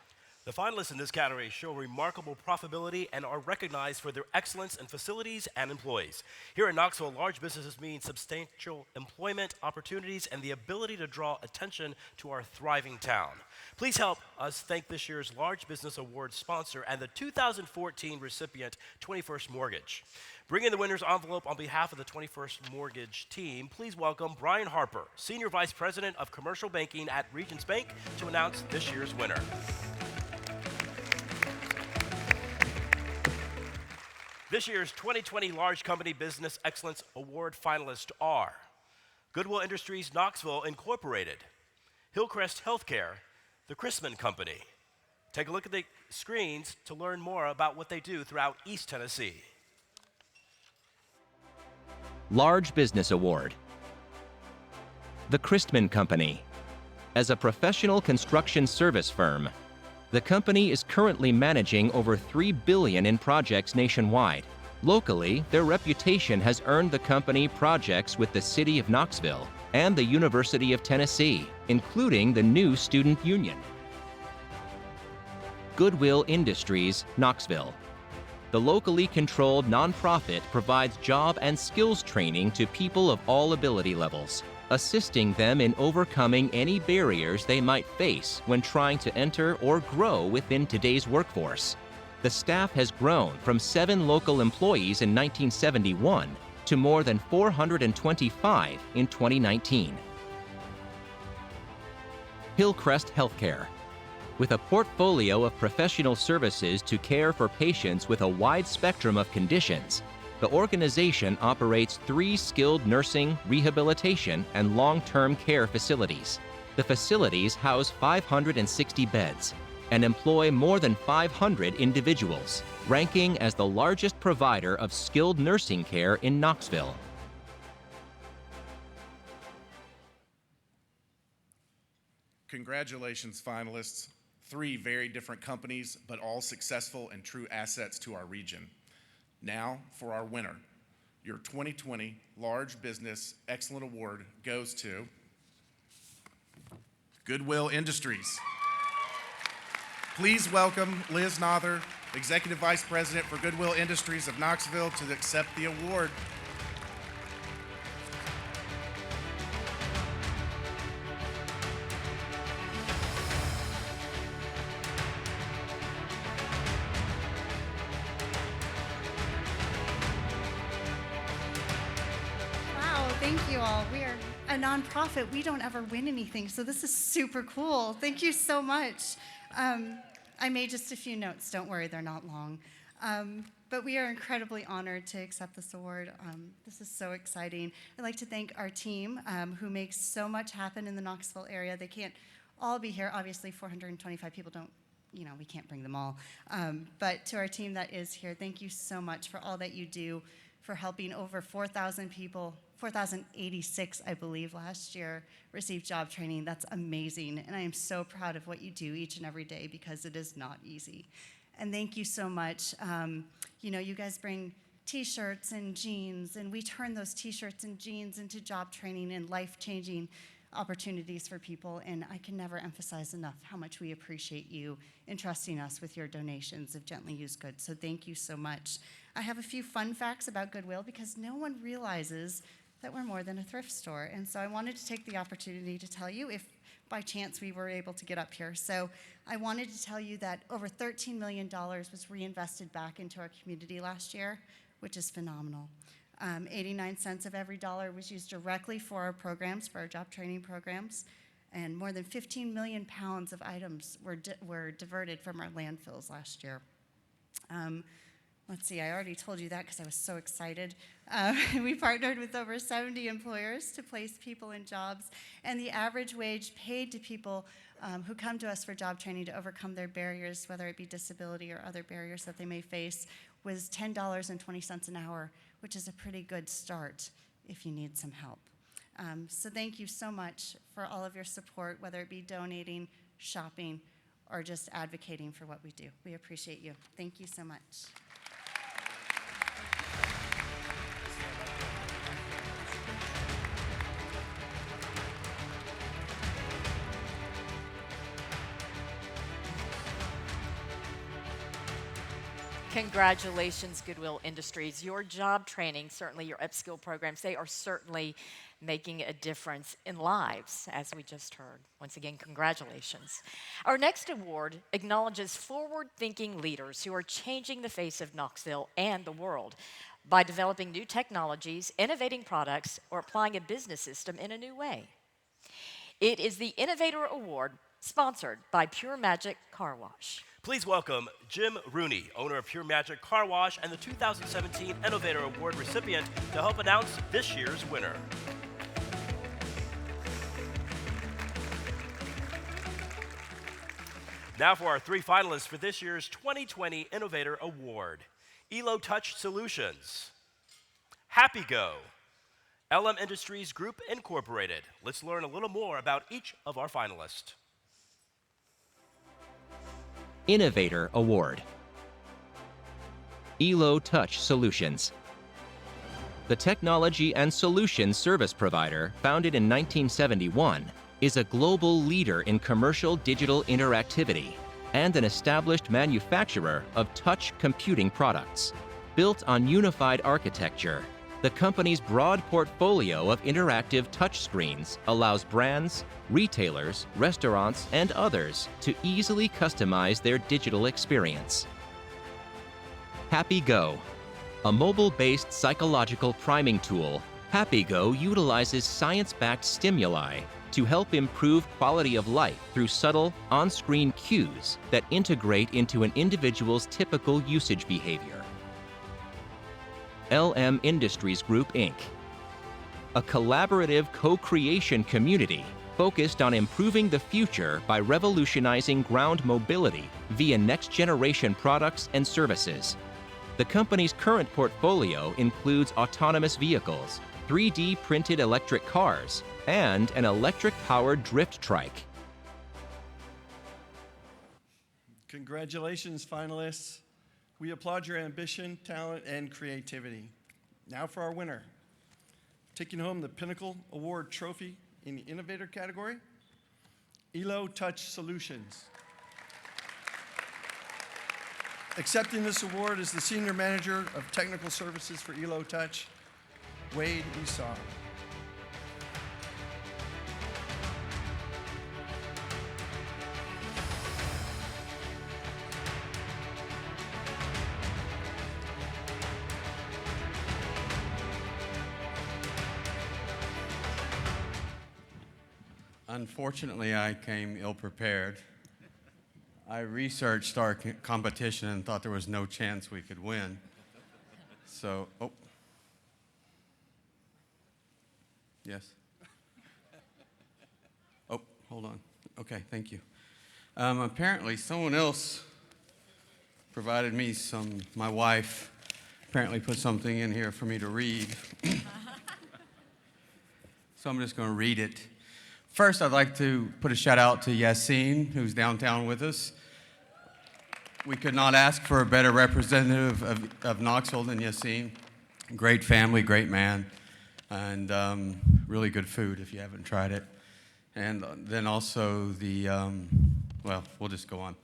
The finalists in this category show remarkable profitability and are recognized for their excellence in facilities and employees. Here in Knoxville, large businesses mean substantial employment opportunities and the ability to draw attention to our thriving town. Please help us thank this year's Large Business Award sponsor and the 2014 recipient, 21st Mortgage. Bringing the winner's envelope on behalf of the 21st Mortgage team, please welcome Brian Harper, Senior Vice President of Commercial Banking at Regions Bank, to announce this year's winner. This year's 2020 Large Company Business Excellence Award finalists are Goodwill Industries Knoxville Incorporated, Hillcrest Healthcare, the Chrisman Company. Take a look at the screens to learn more about what they do throughout East Tennessee. Large Business Award. The Chrisman Company. As a professional construction service firm, the company is currently managing over $3 billion in projects nationwide. Locally, their reputation has earned the company projects with the City of Knoxville and the University of Tennessee, including the new Student Union. Goodwill Industries, Knoxville. The locally controlled nonprofit provides job and skills training to people of all ability levels, assisting them in overcoming any barriers they might face when trying to enter or grow within today's workforce. The staff has grown from 7 local employees in 1971 to more than 425 in 2019. Hillcrest Healthcare. With a portfolio of professional services to care for patients with a wide spectrum of conditions, the organization operates 3 skilled nursing, rehabilitation, and long-term care facilities. The facilities house 560 beds and employ more than 500 individuals, ranking as the largest provider of skilled nursing care in Knoxville. Congratulations, finalists. 3 very different companies, but all successful and true assets to our region. Now, for our winner. Your 2020 Large Business Excellent Award goes to Goodwill Industries. Please welcome Liz Nother, Executive Vice President for Goodwill Industries of Knoxville, to accept the award. Thank you all. We are a nonprofit. We don't ever win anything, so this is super cool. Thank you so much. I made just a few notes. Don't worry, they're not long. But we are incredibly honored to accept this award. This is so exciting. I'd like to thank our team who makes so much happen in the Knoxville area. They can't all be here. Obviously, 425 people don't, we can't bring them all. But to our team that is here, thank you so much for all that you do, for helping over 4,000 people, 4,086, I believe, last year, receive job training. That's amazing, and I am so proud of what you do each and every day because it is not easy. And thank you so much. You guys bring T-shirts and jeans, and we turn those T-shirts and jeans into job training and life-changing opportunities for people, and I can never emphasize enough how much we appreciate you entrusting us with your donations of gently used goods. So thank you so much. I have a few fun facts about Goodwill because no one realizes that we're more than a thrift store. And so I wanted to take the opportunity to tell you, if by chance we were able to get up here. So I wanted to tell you that over $13 million was reinvested back into our community last year, which is phenomenal. 89 cents of every dollar was used directly for our programs, for our job training programs, and more than 15 million pounds of items were diverted from our landfills last year. Let's see, I already told you that because I was so excited. We partnered with over 70 employers to place people in jobs, and the average wage paid to people who come to us for job training to overcome their barriers, whether it be disability or other barriers that they may face, was $10.20 an hour, which is a pretty good start if you need some help. So thank you so much for all of your support, whether it be donating, shopping, or just advocating for what we do. We appreciate you. Thank you so much. Congratulations, Goodwill Industries. Your job training, certainly your upskill programs, they are certainly making a difference in lives, as we just heard. Once again, congratulations. Our next award acknowledges forward-thinking leaders who are changing the face of Knoxville and the world by developing new technologies, innovating products, or applying a business system in a new way. It is the Innovator Award, sponsored by Pure Magic Car Wash. Please welcome Jim Rooney, owner of Pure Magic Car Wash and the 2017 Innovator Award recipient, to help announce this year's winner. Now for our three finalists for this year's 2020 Innovator Award. Elo Touch Solutions, Happy Go, LM Industries Group Incorporated. Let's learn a little more about each of our finalists. Innovator Award. Elo Touch Solutions. The technology and solutions service provider, founded in 1971, is a global leader in commercial digital interactivity and an established manufacturer of touch computing products. Built on unified architecture, the company's broad portfolio of interactive touchscreens allows brands, retailers, restaurants, and others to easily customize their digital experience. Happy Go. A mobile-based psychological priming tool, Happy Go utilizes science-backed stimuli to help improve quality of life through subtle, on-screen cues that integrate into an individual's typical usage behavior. LM Industries Group, Inc. A collaborative co-creation community focused on improving the future by revolutionizing ground mobility via next-generation products and services. The company's current portfolio includes autonomous vehicles, 3D printed electric cars, and an electric-powered drift trike. Congratulations, finalists. We applaud your ambition, talent, and creativity. Now for our winner. Taking home the Pinnacle Award trophy in the Innovator category, Elo Touch Solutions. Accepting this award is the Senior Manager of Technical Services for Elo Touch, Wade Esau. Unfortunately, I came ill-prepared. I researched our competition and thought there was no chance we could win. So, yes? Oh, hold on. Okay, thank you. Apparently, someone else provided me my wife apparently put something in here for me to read. So I'm just going to read it. First, I'd like to put a shout out to Yassine, who's downtown with us. We could not ask for a better representative of Knoxville than Yassine. Great family, great man, and really good food if you haven't tried it. And then also well, we'll just go on.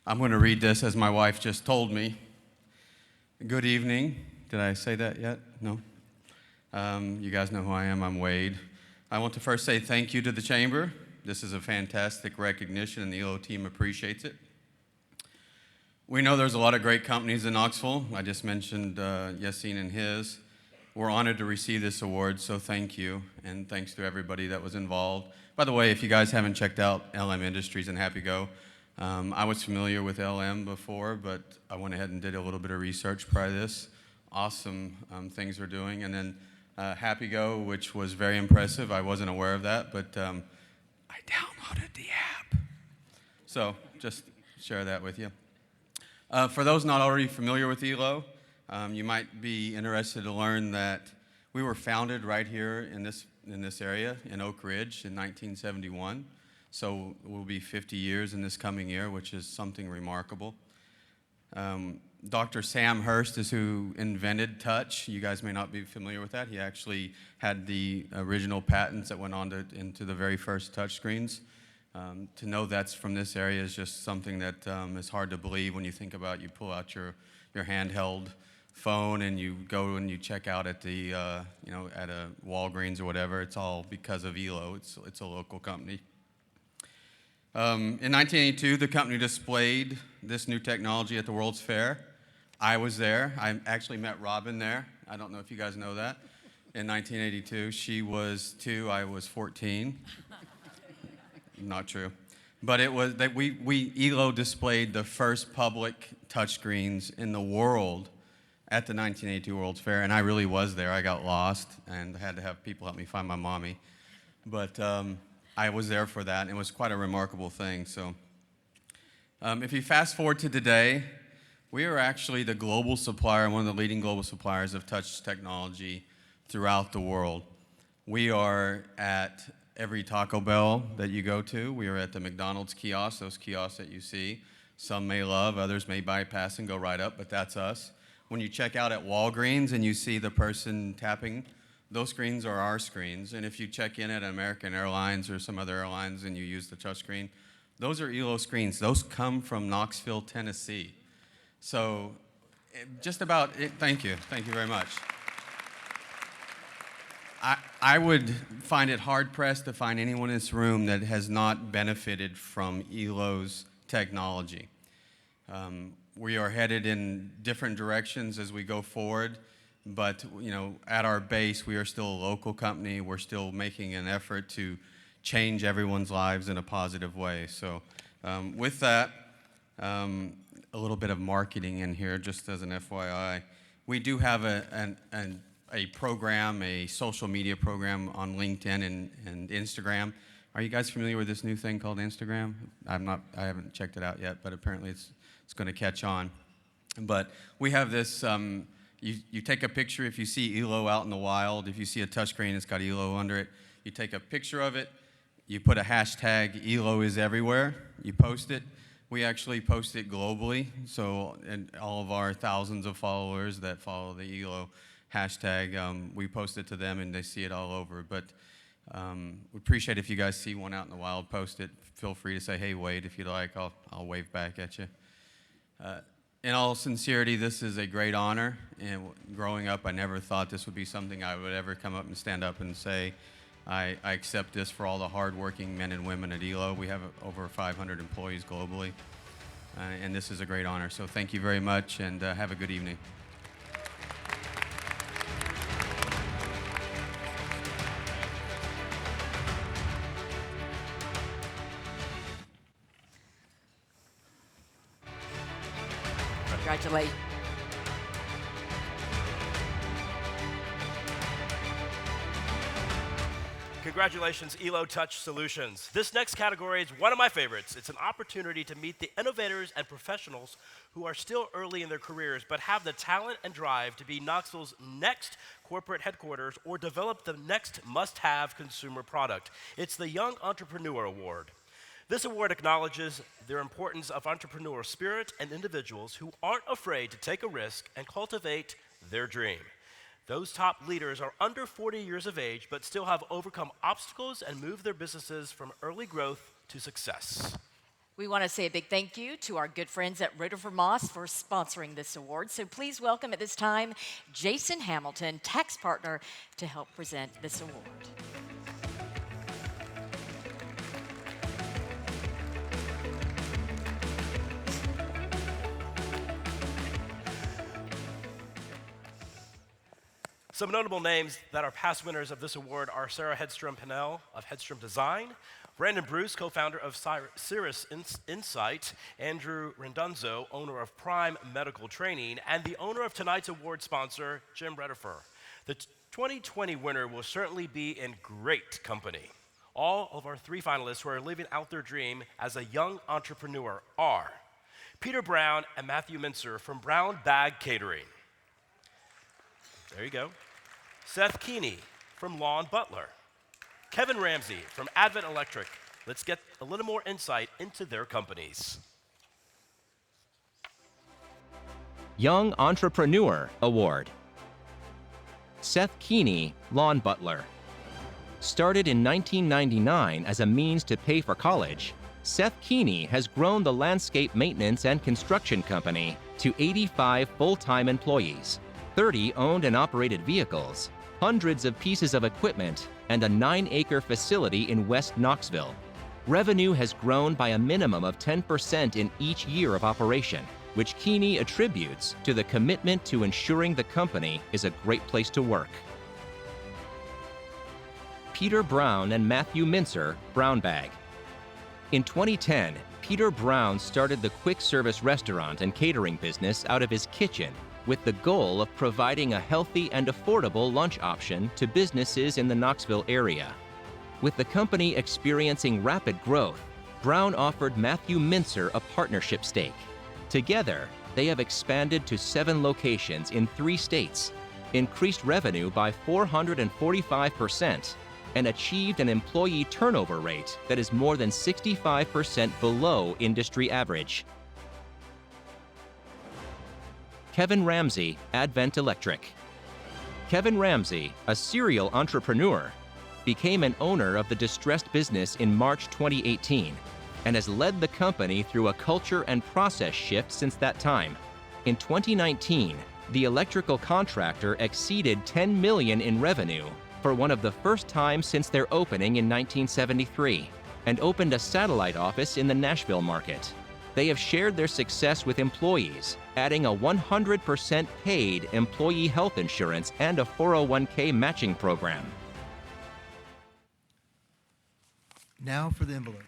I'm going to read this as my wife just told me. Good evening. Did I say that yet? No? You guys know who I am. I'm Wade. I want to first say thank you to the Chamber This is a fantastic recognition, and the ELO team appreciates it. We know there's a lot of great companies in Knoxville. I just mentioned Yassine and his. We're honored to receive this award, so thank you, and thanks to everybody that was involved. By the way, if you guys haven't checked out LM Industries and Happy Go, I was familiar with LM before, but I went ahead and did a little bit of research prior to this. Awesome things we're doing. And then Happy Go, which was very impressive. I wasn't aware of that, but I downloaded the app. So just share that with you. For those not already familiar with ELO, you might be interested to learn that we were founded right here in this area in Oak Ridge in 1971. So we'll be 50 years in this coming year, which is something remarkable. Dr. Sam Hurst is who invented touch. You guys may not be familiar with that. He actually had the original patents that went on into the very first touch screens. To know that's from this area is just something that is hard to believe when you think about you pull out your handheld phone and you go and you check out at the at a Walgreens or whatever. It's all because of ELO. It's a local company. In 1982, the company displayed this new technology at the World's Fair. I was there. I actually met Robin there. I don't know if you guys know that. In 1982, she was 2, I was 14. Not true. But it was that ELO displayed the first public touchscreens in the world at the 1982 World's Fair, and I really was there. I got lost and had to have people help me find my mommy. But I was there for that, and it was quite a remarkable thing. So if you fast forward to today, we are actually the global supplier, one of the leading global suppliers of touch technology throughout the world. We are at every Taco Bell that you go to. We are at the McDonald's kiosks, those kiosks that you see. Some may love, others may bypass and go right up, but that's us. When you check out at Walgreens and you see the person tapping, those screens are our screens. And if you check in at American Airlines or some other airlines and you use the touch screen, those are ELO screens. Those come from Knoxville, Tennessee. So just about it. Thank you. Thank you very much. I would find it hard-pressed to find anyone in this room that has not benefited from ELO's technology. We are headed in different directions as we go forward, but at our base, we are still a local company. We're still making an effort to change everyone's lives in a positive way. So with that, a little bit of marketing in here, just as an FYI. We do have a program, a social media program on LinkedIn and Instagram. Are you guys familiar with this new thing called Instagram? I haven't checked it out yet, but apparently it's going to catch on. But we have this, you take a picture if you see ELO out in the wild. If you see a touchscreen, it's got ELO under it. You take a picture of it, you put a hashtag, ELO is everywhere, you post it. We actually post it globally, so and all of our thousands of followers that follow the ELO hashtag, we post it to them and they see it all over. But we appreciate if you guys see one out in the wild, post it. Feel free to say, hey, Wade, if you like, I'll wave back at you. In all sincerity, this is a great honor, and growing up, I never thought this would be something I would ever come up and stand up and say, I accept this for all the hardworking men and women at ELO. We have over 500 employees globally, and this is a great honor. So thank you very much, and have a good evening. Congratulations. Congratulations, ELO Touch Solutions. This next category is one of my favorites. It's an opportunity to meet the innovators and professionals who are still early in their careers but have the talent and drive to be Knoxville's next corporate headquarters or develop the next must-have consumer product. It's the Young Entrepreneur Award. This award acknowledges their importance of entrepreneurial spirit and individuals who aren't afraid to take a risk and cultivate their dream. Those top leaders are under 40 years of age, but still have overcome obstacles and moved their businesses from early growth to success. We want to say a big thank you to our good friends at Rutherford Moss for sponsoring this award. So please welcome at this time, Jason Hamilton, tax partner, to help present this award. Some notable names that are past winners of this award are Sarah Hedstrom Pinnell of Hedstrom Design, Brandon Bruce, co-founder of Cirrus Insight, Andrew Rendunzo, owner of Prime Medical Training, and the owner of tonight's award sponsor, Jim Redifer. The 2020 winner will certainly be in great company. All of our 3 finalists who are living out their dream as a young entrepreneur are Peter Brown and Matthew Mincer from Brown Bag Catering. There you go. Seth Keeney from Lawn Butler. Kevin Ramsey from Advent Electric. Let's get a little more insight into their companies. Young Entrepreneur Award. Seth Keeney, Lawn Butler. Started in 1999 as a means to pay for college, Seth Keeney has grown the landscape maintenance and construction company to 85 full-time employees, 30 owned and operated vehicles, hundreds of pieces of equipment, and a 9-acre facility in West Knoxville. Revenue has grown by a minimum of 10% in each year of operation, which Keeney attributes to the commitment to ensuring the company is a great place to work. Peter Brown and Matthew Mincer, Brown Bag. In 2010, Peter Brown started the quick service restaurant and catering business out of his kitchen with the goal of providing a healthy and affordable lunch option to businesses in the Knoxville area. With the company experiencing rapid growth, Brown offered Matthew Mincer a partnership stake. Together, they have expanded to 7 locations in 3 states, increased revenue by 445%, and achieved an employee turnover rate that is more than 65% below industry average. Kevin Ramsey, Advent Electric. Kevin Ramsey, a serial entrepreneur, became an owner of the distressed business in March 2018 and has led the company through a culture and process shift since that time. In 2019, the electrical contractor exceeded $10 million in revenue for one of the first times since their opening in 1973, and opened a satellite office in the Nashville market. They have shared their success with employees, adding a 100% paid employee health insurance and a 401k matching program. Now for the envelope.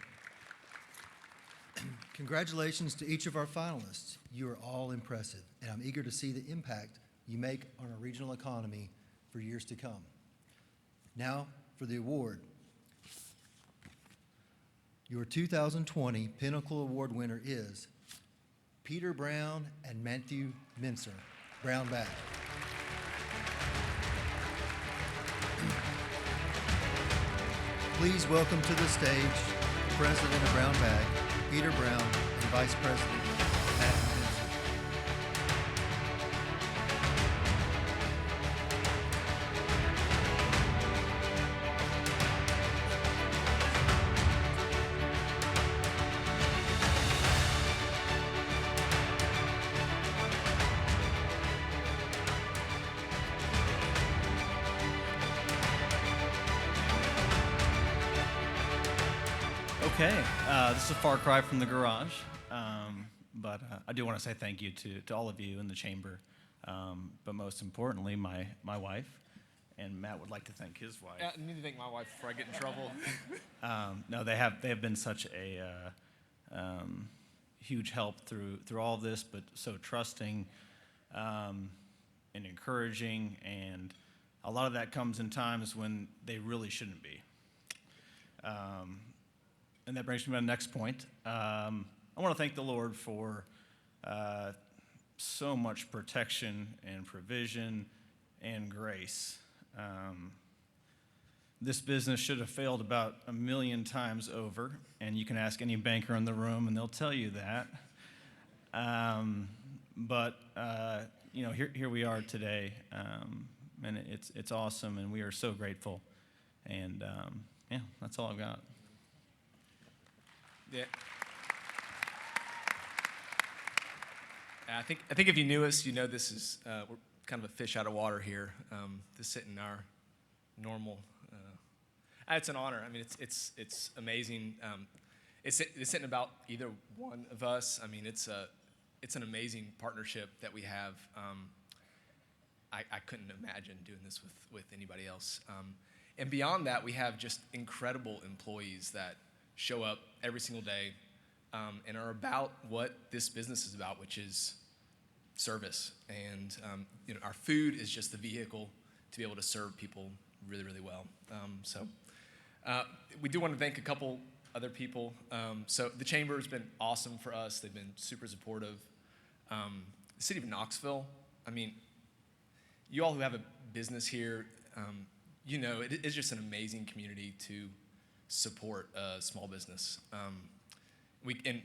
Congratulations to each of our finalists. You are all impressive, and I'm eager to see the impact you make on our regional economy for years to come. Now for the award. Your 2020 Pinnacle Award winner is Peter Brown and Matthew Mincer, Brown Bag. Please welcome to the stage the President of Brown Bag, Peter Brown, and Vice President Matthew Mincer. Okay, this is a far cry from the garage, but I do want to say thank you to all of you in the chamber, but most importantly, my wife, and Matt would like to thank his wife. I need to thank my wife before I get in trouble. No, they have been such a huge help through all of this, but so trusting and encouraging, and a lot of that comes in times when they really shouldn't be. And that brings me to the next point. I want to thank the Lord for so much protection and provision and grace. This business should have failed about 1 million times over, and you can ask any banker in the room and they'll tell you that. But here we are today, and it's awesome, and we are so grateful. And yeah, that's all I've got. Yeah. I think if you knew us, you know this is we're kind of a fish out of water here. This isn't our normal. It's an honor. I mean, it's amazing. This isn't about either one of us. I mean, it's an amazing partnership that we have. I couldn't imagine doing this with anybody else. And beyond that, we have just incredible employees that show up every single day and are about what this business is about, which is service. And our food is just the vehicle to be able to serve people really, really well. We do want to thank a couple other people. So the Chamber has been awesome for us. They've been super supportive. The city of Knoxville, I mean, you all who have a business here, it is just an amazing community to support a small business. We've been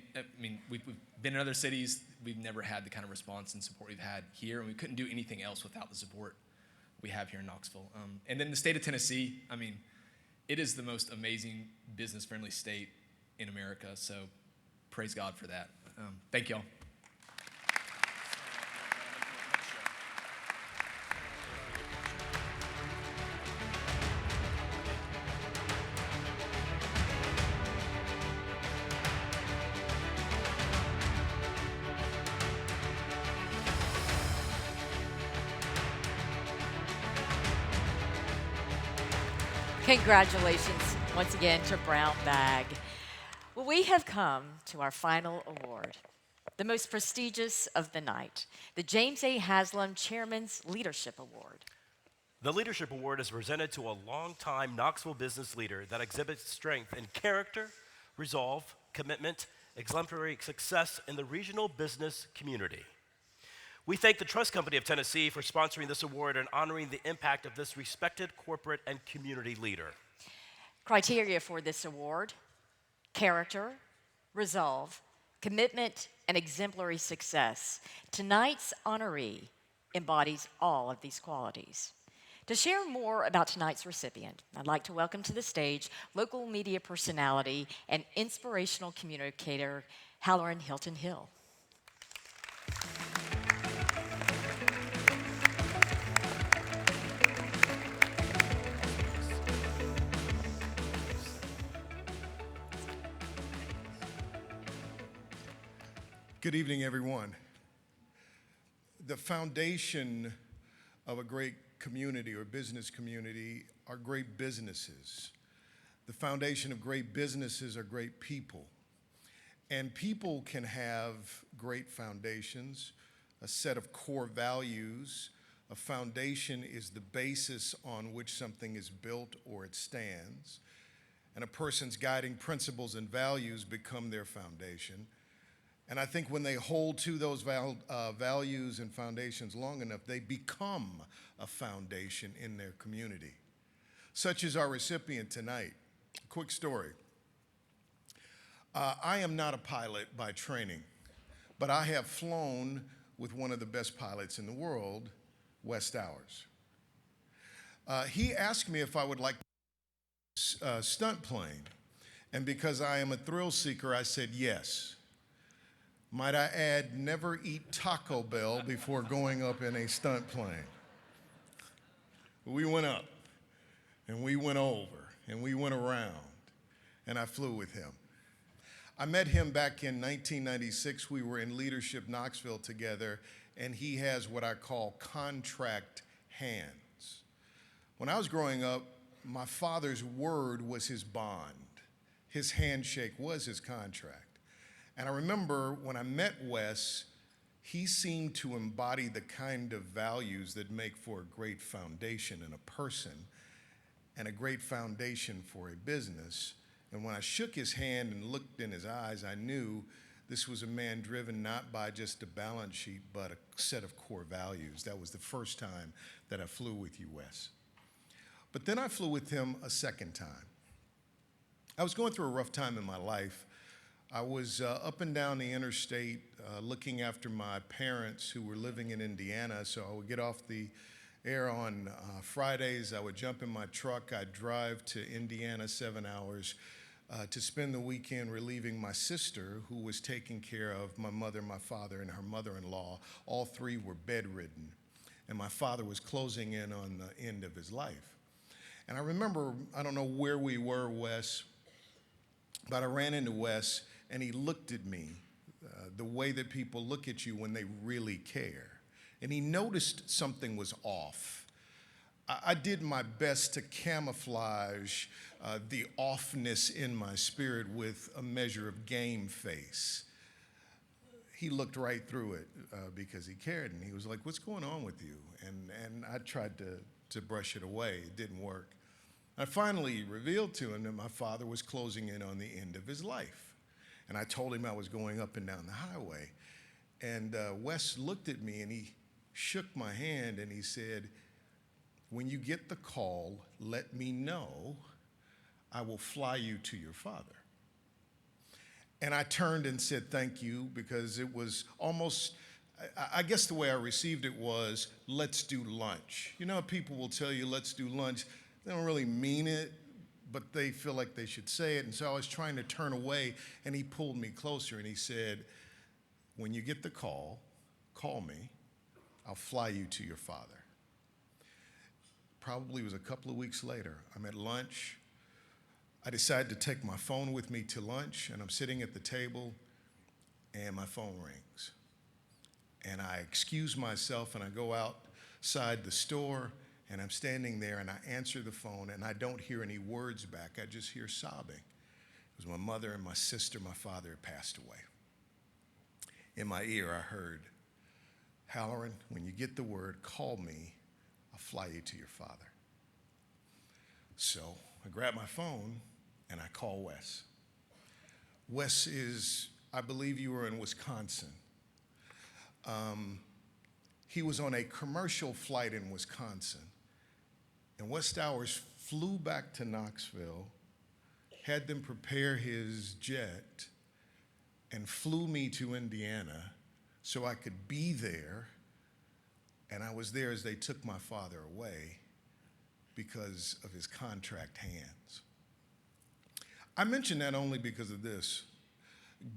in other cities. We've never had the kind of response and support we've had here, and we couldn't do anything else without the support we have here in Knoxville. And then the state of Tennessee, I mean, it is the most amazing business-friendly state in America, so praise God for that. Thank y'all. Congratulations once again to Brown Bag. Well, we have come to our final award, the most prestigious of the night, the James A. Haslam Chairman's Leadership Award. The Leadership Award is presented to a longtime Knoxville business leader that exhibits strength in character, resolve, commitment, exemplary success in the regional business community. We thank the Trust Company of Tennessee for sponsoring this award and honoring the impact of this respected corporate and community leader. Criteria for this award: character, resolve, commitment, and exemplary success. Tonight's honoree embodies all of these qualities. To share more about tonight's recipient, I'd like to welcome to the stage local media personality and inspirational communicator, Halloran Hilton Hill. Good evening, everyone. The foundation of a great community or business community are great businesses. The foundation of great businesses are great people. And people can have great foundations, a set of core values. A foundation is the basis on which something is built or it stands. And a person's guiding principles and values become their foundation. And I think when they hold to those values and foundations long enough, they become a foundation in their community. Such is our recipient tonight. Quick story. I am not a pilot by training, but I have flown with one of the best pilots in the world, Wes Stowers. He asked me if I would like a stunt plane, and because I am a thrill seeker, I said yes. Might I add, never eat Taco Bell before going up in a stunt plane. We went up, and we went over, and we went around, and I flew with him. I met him back in 1996. We were in Leadership Knoxville together, and he has what I call contract hands. When I was growing up, my father's word was his bond. His handshake was his contract. And I remember when I met Wes, he seemed to embody the kind of values that make for a great foundation in a person and a great foundation for a business. And when I shook his hand and looked in his eyes, I knew this was a man driven not by just a balance sheet, but a set of core values. That was the first time that I flew with you, Wes. But then I flew with him a second time. I was going through a rough time in my life. I was up and down the interstate looking after my parents who were living in Indiana. So I would get off the air on Fridays. I would jump in my truck. I'd drive to Indiana 7 hours to spend the weekend relieving my sister, who was taking care of my mother, my father, and her mother-in-law. All three were bedridden, and my father was closing in on the end of his life. And I remember, I don't know where we were, Wes, but I ran into Wes, and he looked at me the way that people look at you when they really care. and he noticed something was off. I did my best to camouflage the offness in my spirit with a measure of game face. He looked right through it because he cared, and he was like, "What's going on with you?" And I tried to brush it away. It didn't work. I finally revealed to him that my father was closing in on the end of his life. And I told him I was going up and down the highway. And Wes looked at me and he shook my hand and he said, "When you get the call, let me know. I will fly you to your father." And I turned and said, "Thank you," because it was almost, I guess the way I received it was, "Let's do lunch." You know, people will tell you, "Let's do lunch." They don't really mean it, but they feel like they should say it. And so I was trying to turn away, and he pulled me closer, and he said, "When you get the call, call me. I'll fly you to your father." Probably was a couple of weeks later. I'm at lunch. I decided to take my phone with me to lunch, and I'm sitting at the table, and my phone rings. And I excuse myself, and I go outside the store, and I'm standing there, and I answer the phone, and I don't hear any words back. I just hear sobbing. It was my mother and my sister. My father had passed away. In my ear, I heard, "Halloran, when you get the word, call me. I'll fly you to your father." So I grab my phone, and I call Wes. Wes is, I believe you were in Wisconsin. He was on a commercial flight in Wisconsin. And Wes Stowers flew back to Knoxville, had them prepare his jet, and flew me to Indiana so I could be there. And I was there as they took my father away because of his contract hands. I mention that only because of this.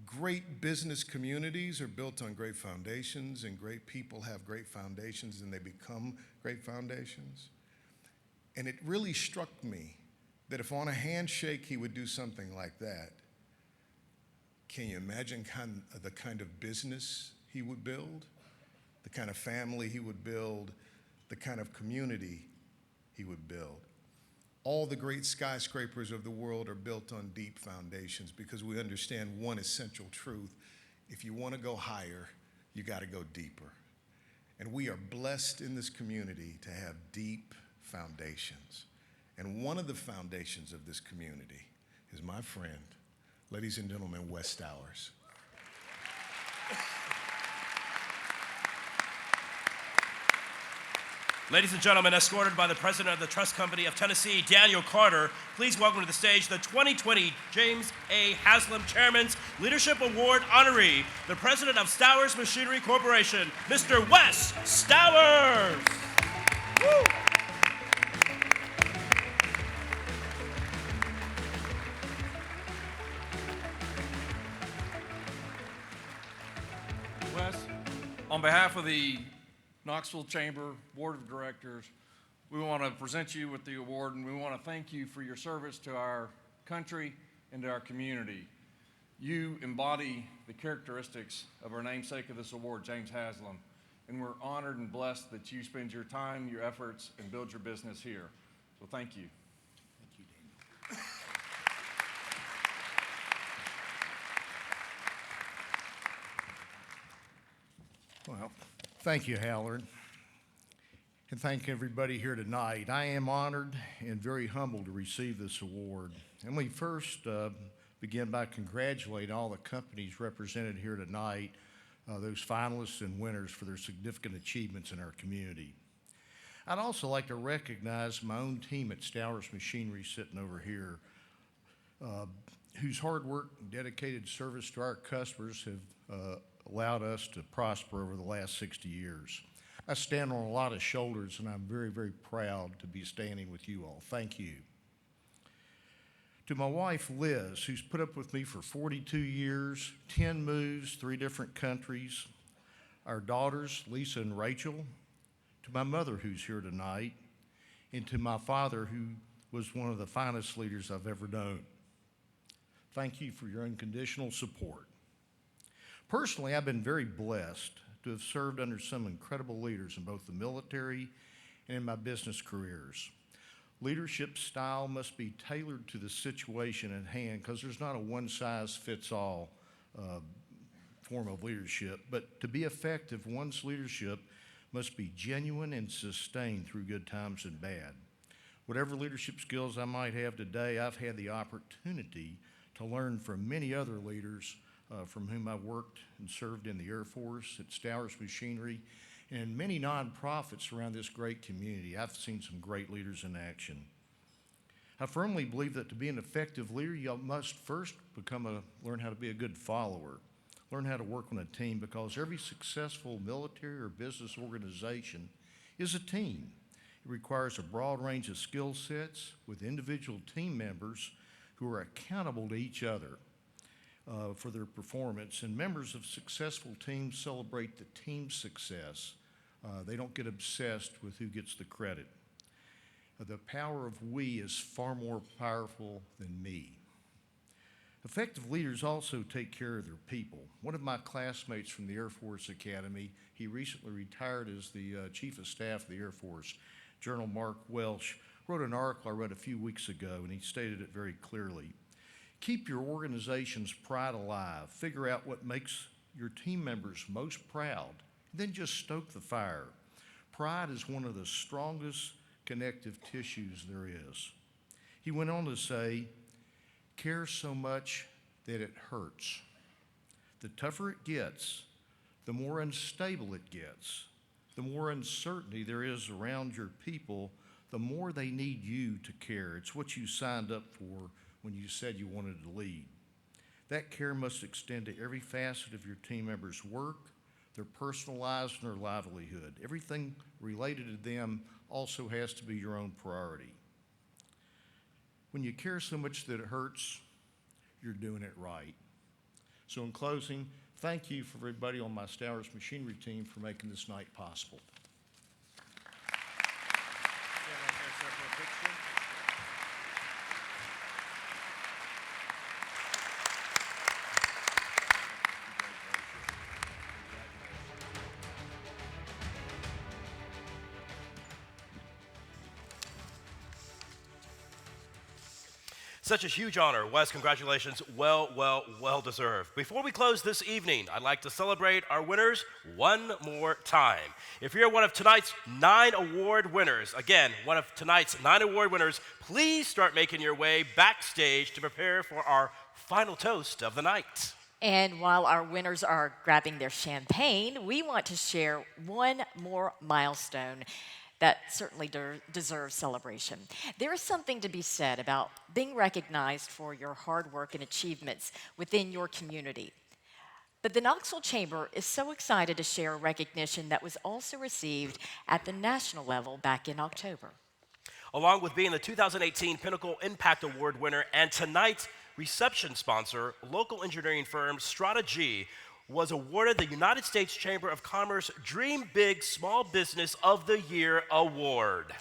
Great business communities are built on great foundations, and great people have great foundations, and they become great foundations. And it really struck me that if on a handshake he would do something like that, can you imagine the kind of business he would build, the kind of family he would build, the kind of community he would build? All the great skyscrapers of the world are built on deep foundations because we understand one essential truth. If you want to go higher, you got to go deeper. And we are blessed in this community to have deep foundations. And one of the foundations of this community is my friend, ladies and gentlemen, Wes Stowers. Ladies and gentlemen, escorted by the president of the Trust Company of Tennessee, Daniel Carter, please welcome to the stage the 2020 James A. Haslam Chairman's Leadership Award honoree, the president of Stowers Machinery Corporation, Mr. Wes Stowers. Woo! Wes, on behalf of the Knoxville Chamber Board of Directors, we want to present you with the award, and we want to thank you for your service to our country and to our community. You embody the characteristics of our namesake of this award, James Haslam, and we're honored and blessed that you spend your time, your efforts, and build your business here. So thank you. Thank you, Daniel. Well, thank you, Halloran, and thank everybody here tonight. I am honored and very humbled to receive this award. And we first begin by congratulating all the companies represented here tonight, those finalists and winners for their significant achievements in our community. I'd also like to recognize my own team at Stowers Machinery sitting over here, whose hard work and dedicated service to our customers have allowed us to prosper over the last 60 years. I stand on a lot of shoulders, and I'm very, very proud to be standing with you all. Thank you. To my wife, Liz, who's put up with me for 42 years, 10 moves, 3 different countries, our daughters, Lisa and Rachel, to my mother, who's here tonight, and to my father, who was one of the finest leaders I've ever known. Thank you for your unconditional support. Personally, I've been very blessed to have served under some incredible leaders in both the military and in my business careers. Leadership style must be tailored to the situation at hand because there's not a one-size-fits-all form of leadership. But to be effective, one's leadership must be genuine and sustained through good times and bad. Whatever leadership skills I might have today, I've had the opportunity to learn from many other leaders from whom I've worked and served in the Air Force, at Stowers Machinery, and many nonprofits around this great community. I've seen some great leaders in action. I firmly believe that to be an effective leader, you must first learn how to be a good follower, learn how to work on a team, because every successful military or business organization is a team. It requires a broad range of skill sets with individual team members who are accountable to each other for their performance. And members of successful teams celebrate the team's success. They don't get obsessed with who gets the credit. The power of we is far more powerful than me. Effective leaders also take care of their people. One of my classmates from the Air Force Academy, he recently retired as the Chief of Staff of the Air Force, General Mark Welsh, wrote an article I read a few weeks ago, and he stated it very clearly. Keep your organization's pride alive. Figure out what makes your team members most proud, and then just stoke the fire. Pride is one of the strongest connective tissues there is. He went on to say, care so much that it hurts. The tougher it gets, the more unstable it gets. The more uncertainty there is around your people, the more they need you to care. It's what you signed up for when you said you wanted to lead. That care must extend to every facet of your team members' work, their personal lives, and their livelihood. Everything related to them also has to be your own priority. When you care so much that it hurts, you're doing it right. So in closing, thank you for everybody on my Stowers Machinery team for making this night possible. Such a huge honor. Wes, congratulations. Well deserved. Before we close this evening, I'd like to celebrate our winners one more time. If you're one of tonight's 9 award winners, again, one of tonight's 9 award winners, please start making your way backstage to prepare for our final toast of the night. And while our winners are grabbing their champagne, we want to share one more milestone that certainly deserves celebration. There is something to be said about being recognized for your hard work and achievements within your community. But the Knoxville Chamber is so excited to share a recognition that was also received at the national level back in October. Along with being the 2018 Pinnacle Impact Award winner and tonight's reception sponsor, local engineering firm Strata G was awarded the United States Chamber of Commerce Dream Big Small Business of the Year Award.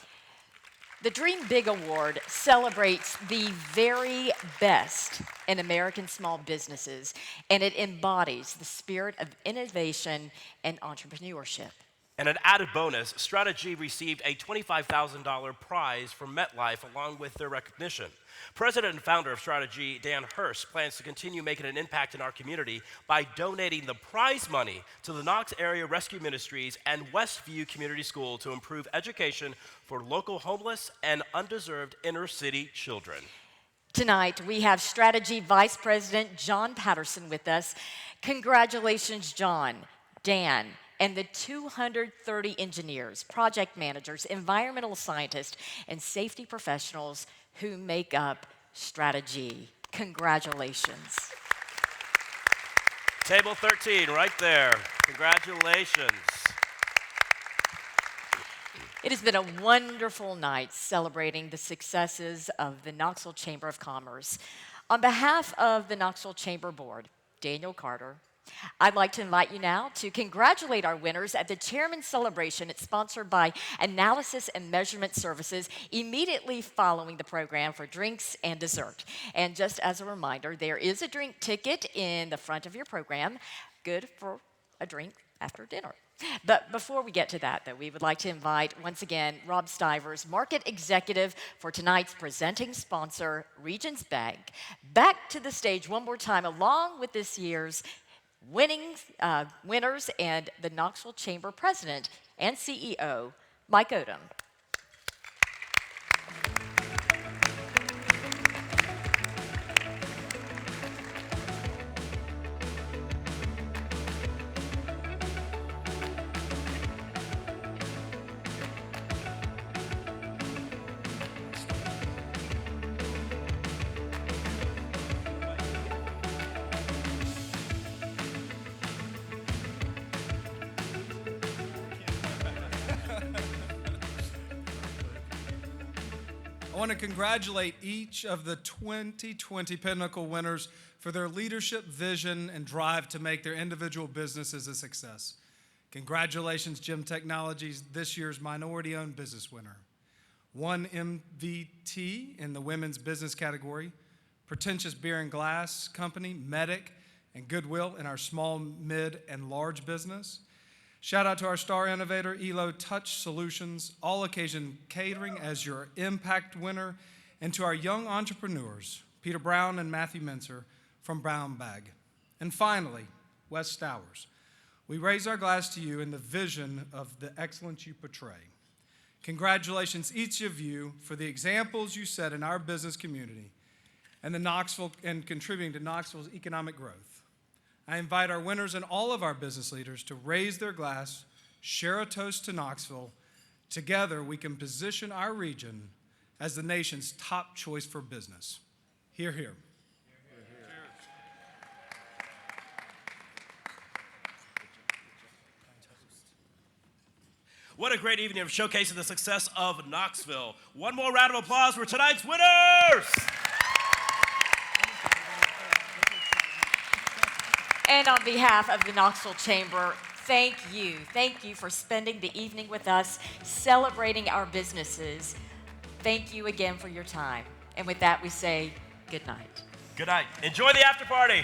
The Dream Big Award celebrates the very best in American small businesses, and it embodies the spirit of innovation and entrepreneurship. And an added bonus, Strata G received a $25,000 prize from MetLife along with their recognition. President and founder of Strata G, Dan Hurst, plans to continue making an impact in our community by donating the prize money to the Knox Area Rescue Ministries and Westview Community School to improve education for local homeless and undeserved inner city children. Tonight, we have Strata G Vice President John Patterson with us. Congratulations, John, Dan, and the 230 engineers, project managers, environmental scientists, and safety professionals who make up Strata G. Congratulations. Table 13, right there. Congratulations. It has been a wonderful night celebrating the successes of the Knoxville Chamber of Commerce. On behalf of the Knoxville Chamber Board, Daniel Carter, I'd like to invite you now to congratulate our winners at the Chairman's Celebration. It's sponsored by Analysis and Measurement Services immediately following the program for drinks and dessert. And just as a reminder, there is a drink ticket in the front of your program, good for a drink after dinner. But before we get to that, though, we would like to invite, once again, Rob Stivers, Market Executive for tonight's presenting sponsor, Regions Bank, back to the stage one more time, along with this year's winners and the Knoxville Chamber President and CEO, Mike Odom. I want to congratulate each of the 2020 Pinnacle winners for their leadership, vision, and drive to make their individual businesses a success. Congratulations, Gem Technologies, this year's minority-owned business winner. One MVT in the women's business category, Pretentious Beer and Glass Company, Medic, and Goodwill in our small, mid, and large business. Shout out to our star innovator, ELO Touch Solutions, All Occasion Catering as your impact winner, and to our young entrepreneurs, Peter Brown and Matthew Mincer from Brown Bag. And finally, Wes Stowers. We raise our glass to you in the vision of the excellence you portray. Congratulations, each of you, for the examples you set in our business community and contributing to Knoxville's economic growth. I invite our winners and all of our business leaders to raise their glass, share a toast to Knoxville. Together, we can position our region as the nation's top choice for business. Hear, hear. What a great evening of showcasing the success of Knoxville. One more round of applause for tonight's winners! And on behalf of the Knoxville Chamber, thank you. Thank you for spending the evening with us, celebrating our businesses. Thank you again for your time. And with that, we say good night. Good night. Enjoy the after party.